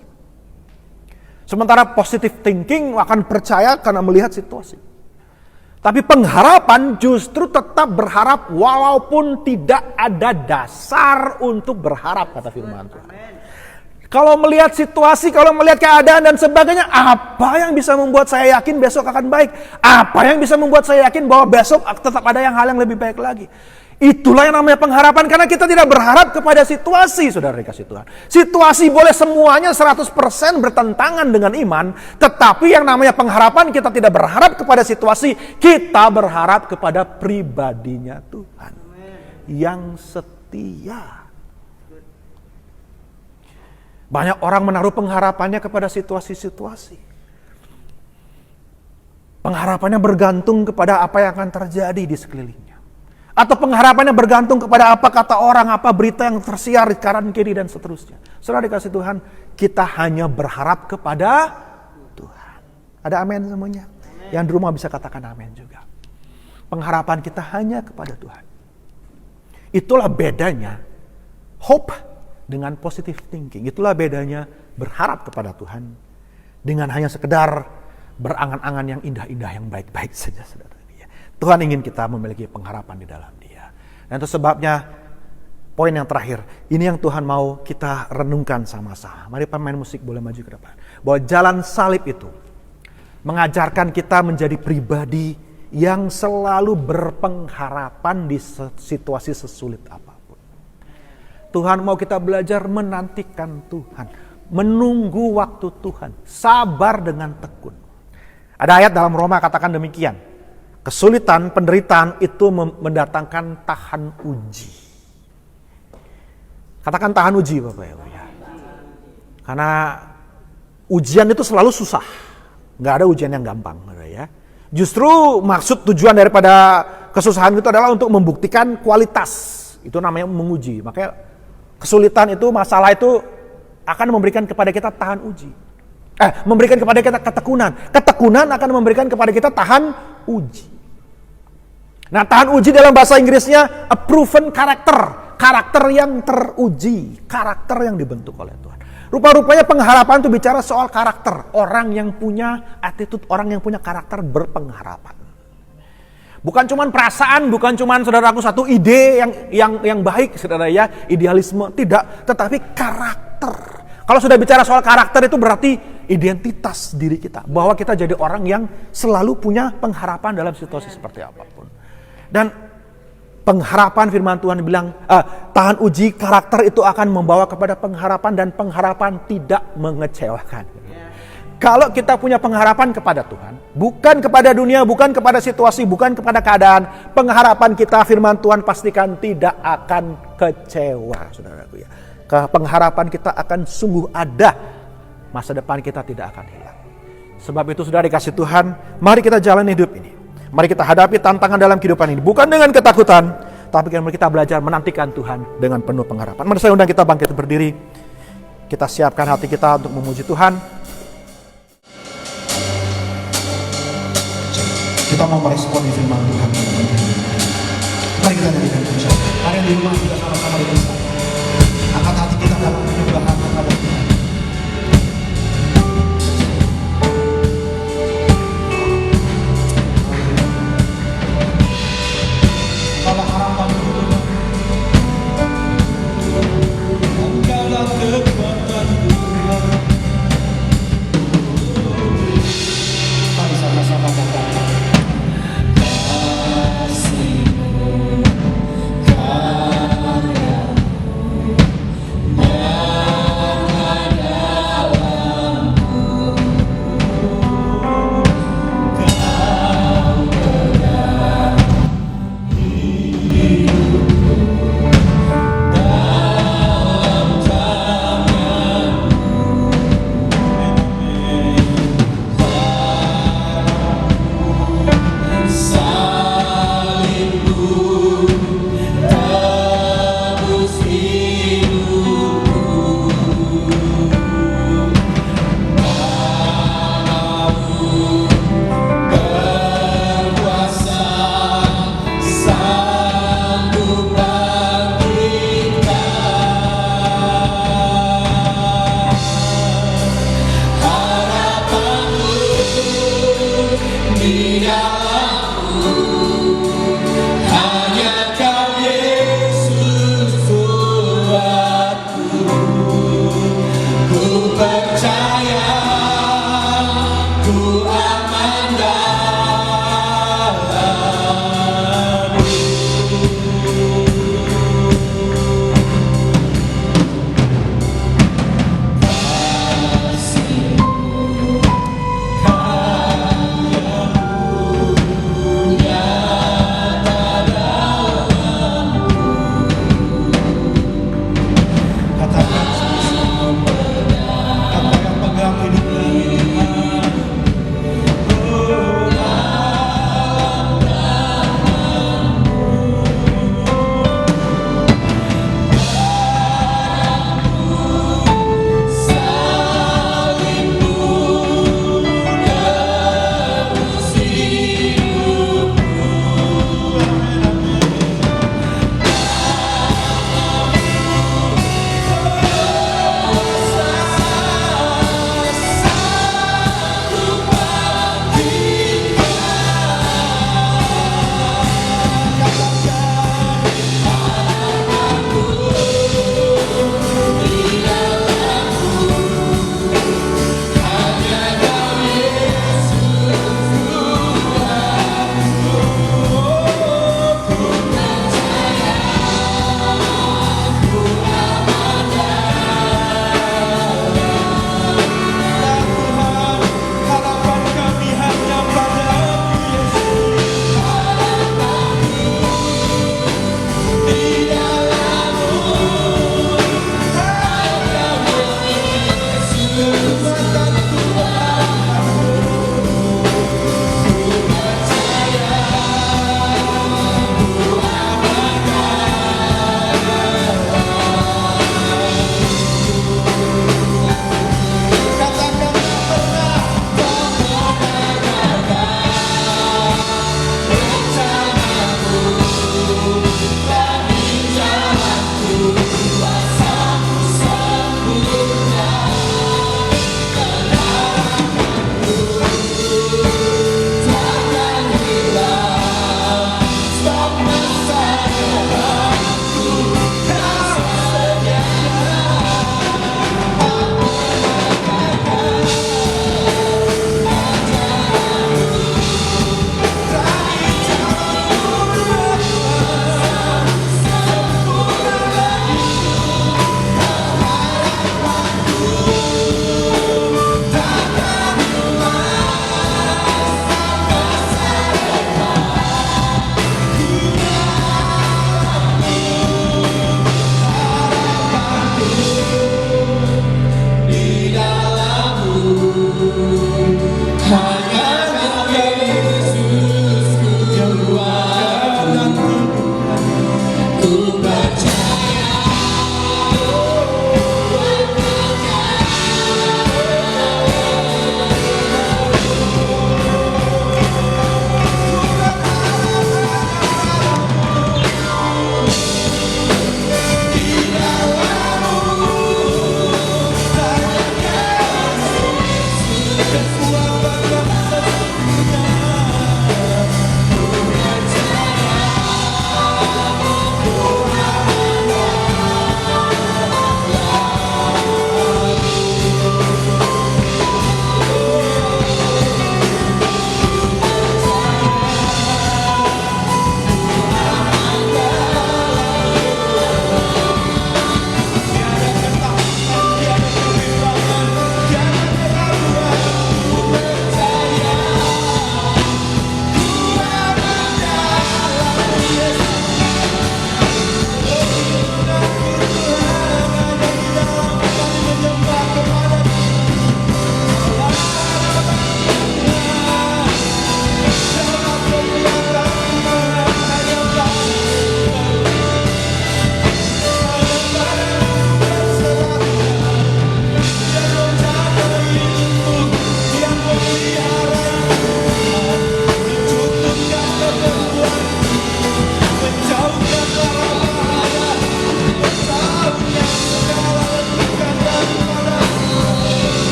Sementara positive thinking akan percaya karena melihat situasi. Tapi pengharapan justru tetap berharap walaupun tidak ada dasar untuk berharap, kata firman Tuhan. Kalau melihat situasi, kalau melihat keadaan dan sebagainya, apa yang bisa membuat saya yakin besok akan baik? Apa yang bisa membuat saya yakin bahwa besok tetap ada hal yang lebih baik lagi? Itulah yang namanya pengharapan, karena kita tidak berharap kepada situasi, saudara dikasih Tuhan. Situasi boleh semuanya 100% bertentangan dengan iman, tetapi yang namanya pengharapan kita tidak berharap kepada situasi, kita berharap kepada pribadinya Tuhan yang setia. Banyak orang menaruh pengharapannya kepada situasi-situasi. Pengharapannya bergantung kepada apa yang akan terjadi di sekelilingnya. Atau pengharapannya bergantung kepada apa kata orang, apa berita yang tersiar di kanan kiri dan seterusnya. Saudara dikasih Tuhan, kita hanya berharap kepada Tuhan. Ada amin semuanya? Amen. Yang di rumah bisa katakan amin juga. Pengharapan kita hanya kepada Tuhan. Itulah bedanya hope dengan positive thinking. Itulah bedanya berharap kepada Tuhan dengan hanya sekedar berangan-angan yang indah-indah, yang baik-baik saja, saudara. Tuhan ingin kita memiliki pengharapan di dalam Dia. Dan itu sebabnya poin yang terakhir, ini yang Tuhan mau kita renungkan sama-sama. Mari pemain musik boleh maju ke depan. Bahwa jalan salib itu mengajarkan kita menjadi pribadi yang selalu berpengharapan di situasi sesulit apapun. Tuhan mau kita belajar menantikan Tuhan, menunggu waktu Tuhan, sabar dengan tekun. Ada ayat dalam Roma katakan demikian, kesulitan, penderitaan itu mendatangkan tahan uji. Katakan tahan uji Bapak Ibu ya. Karena ujian itu selalu susah. Nggak ada ujian yang gampang ya. Justru maksud tujuan daripada kesusahan itu adalah untuk membuktikan kualitas. Itu namanya menguji. Makanya kesulitan itu, masalah itu akan memberikan kepada kita tahan uji. Memberikan kepada kita ketekunan. Ketekunan akan memberikan kepada kita tahan uji. Nah, tahan uji dalam bahasa Inggrisnya a proven character. Karakter yang teruji, karakter yang dibentuk oleh Tuhan. Rupa-rupanya pengharapan itu bicara soal karakter. Orang yang punya attitude, orang yang punya karakter berpengharapan. Bukan cuman perasaan, bukan cuman saudaraku satu ide yang baik, saudara ya, idealisme, tidak. Tetapi karakter. Kalau sudah bicara soal karakter itu berarti identitas diri kita. Bahwa kita jadi orang yang selalu punya pengharapan dalam situasi seperti apapun. Dan pengharapan firman Tuhan bilang, tahan uji karakter itu akan membawa kepada pengharapan dan pengharapan tidak mengecewakan. Kalau kita punya pengharapan kepada Tuhan, bukan kepada dunia, bukan kepada situasi, bukan kepada keadaan, pengharapan kita firman Tuhan pastikan tidak akan kecewa, saudaraku ya. Pengharapan kita akan sungguh ada, masa depan kita tidak akan hilang. Sebab itu saudara dikasih Tuhan, mari kita jalani hidup ini. Mari kita hadapi tantangan dalam kehidupan ini. Bukan dengan ketakutan, tapi mari kita belajar menantikan Tuhan dengan penuh pengharapan. Mari saya undang kita bangkit berdiri. Kita siapkan hati kita untuk memuji Tuhan. Kita mau merespon firman Tuhan. Mari kita nyanyikan pujian. Mari yang di rumah kita sama-sama bersama. Angkat hati kita dalam penyembahan kepada Tuhan. Kasih-Mu, karya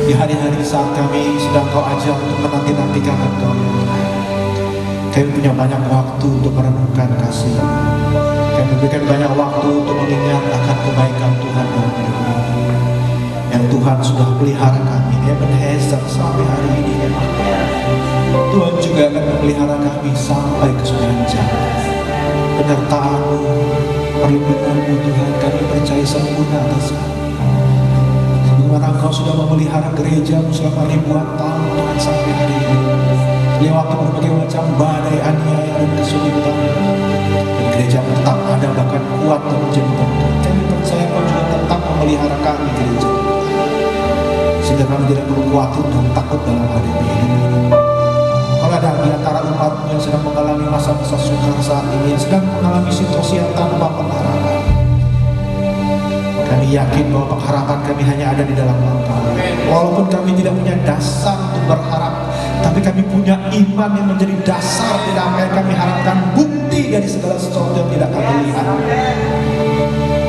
Di hari-hari saat kami sedang Kau ajak untuk menanti-nantikan Engkau, ya Tuhan, kami punya banyak waktu untuk merenungkan kasih. Kami memberikan banyak waktu untuk mengingat akan kebaikan Tuhan dalam hidup kami, yang Tuhan sudah pelihara kami, Ebenezer, sampai hari ini. Tuhan juga akan memelihara kami sampai kesudahan zaman. Penyertaan-Mu, perlindungan-Mu Tuhan, kami percaya sempurna atas kami. Sebagaimana Engkau sudah memelihara gereja-Mu selama ribuan tahun Tuhan, sampai hari ini, lewati berbagai macam badai, aniaya, dan kesulitan, dan gereja-Mu tetap ada, bahkan kuat dan menjadi berkat. Kami percaya Kau juga tetap memelihara kami, gereja, sehingga kami tidak perlu khawatir dan takut dalam menghadapi hidup ini. Kalau ada di antara umat-Mu yang sedang mengalami masa-masa sukar saat ini, yang sedang mengalami situasi yang tanpa pengharapan, kami yakin bahwa pengharapan kami hanya ada di dalam Engkau. Walaupun kami tidak punya dasar untuk berharap, tapi kami punya iman yang menjadi dasar dari apa yang kami harapkan, bukti dari segala sesuatu yang tidak kami lihat.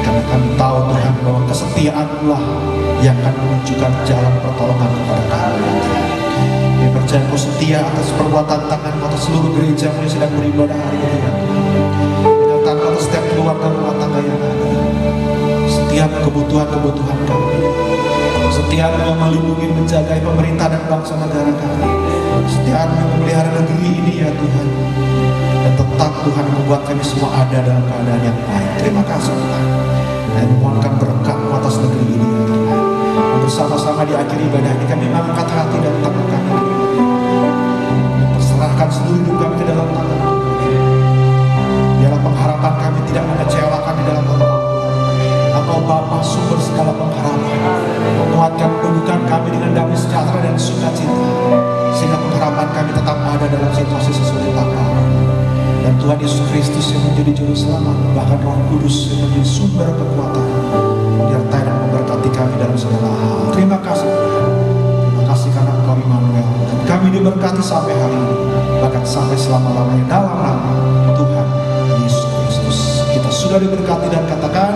Karena kami tahu Tuhan bahwa kesetiaan-Mu yang akan menunjukkan jalan pertolongan kepada kami. Kami percaya Kau setia atas perbuatan tangan-Mu atas seluruh gereja-Mu yang sedang beribadah hari ini. Menyertakan atas setiap keluarga rumah tangga yang ada, setiap kebutuhan-kebutuhan kami, setiap yang melindungi, menjaga pemerintah dan bangsa negara kami, setiap yang memelihara negeri ini, ya Tuhan. Dan tetap Tuhan membuat kami semua ada dalam keadaan yang baik. Terima kasih Tuhan. Dan memohonkan berkat-Mu atas negeri ini, ya Tuhan. Bersama-sama di akhir ibadah ini kami mengangkat hati dan tangan kami, memperserahkan seluruh hidup kami ke dalam tangan Tuhan. Biarlah pengharapan kami tidak mengecewakan di dalam Engkau. Engkau Bapa sumber segala pengharapan, menguatkan kedudukan kami dengan damai sejahtera dan sukacita, sehingga pengharapan kami tetap ada dalam situasi sesulit apapun. Dan Tuhan Yesus Kristus yang menjadi juru selamat, bahkan Roh Kudus yang menjadi sumber kekuatan, menyertai dan memberkati kami dalam segala hal. Terima kasih Tuhan. Terima kasih karena Engkau Immanuel, dan kami diberkati sampai hari ini, bahkan sampai selama-lamanya dalam nama Tuhan Yesus Kristus. Kita sudah diberkati dan katakan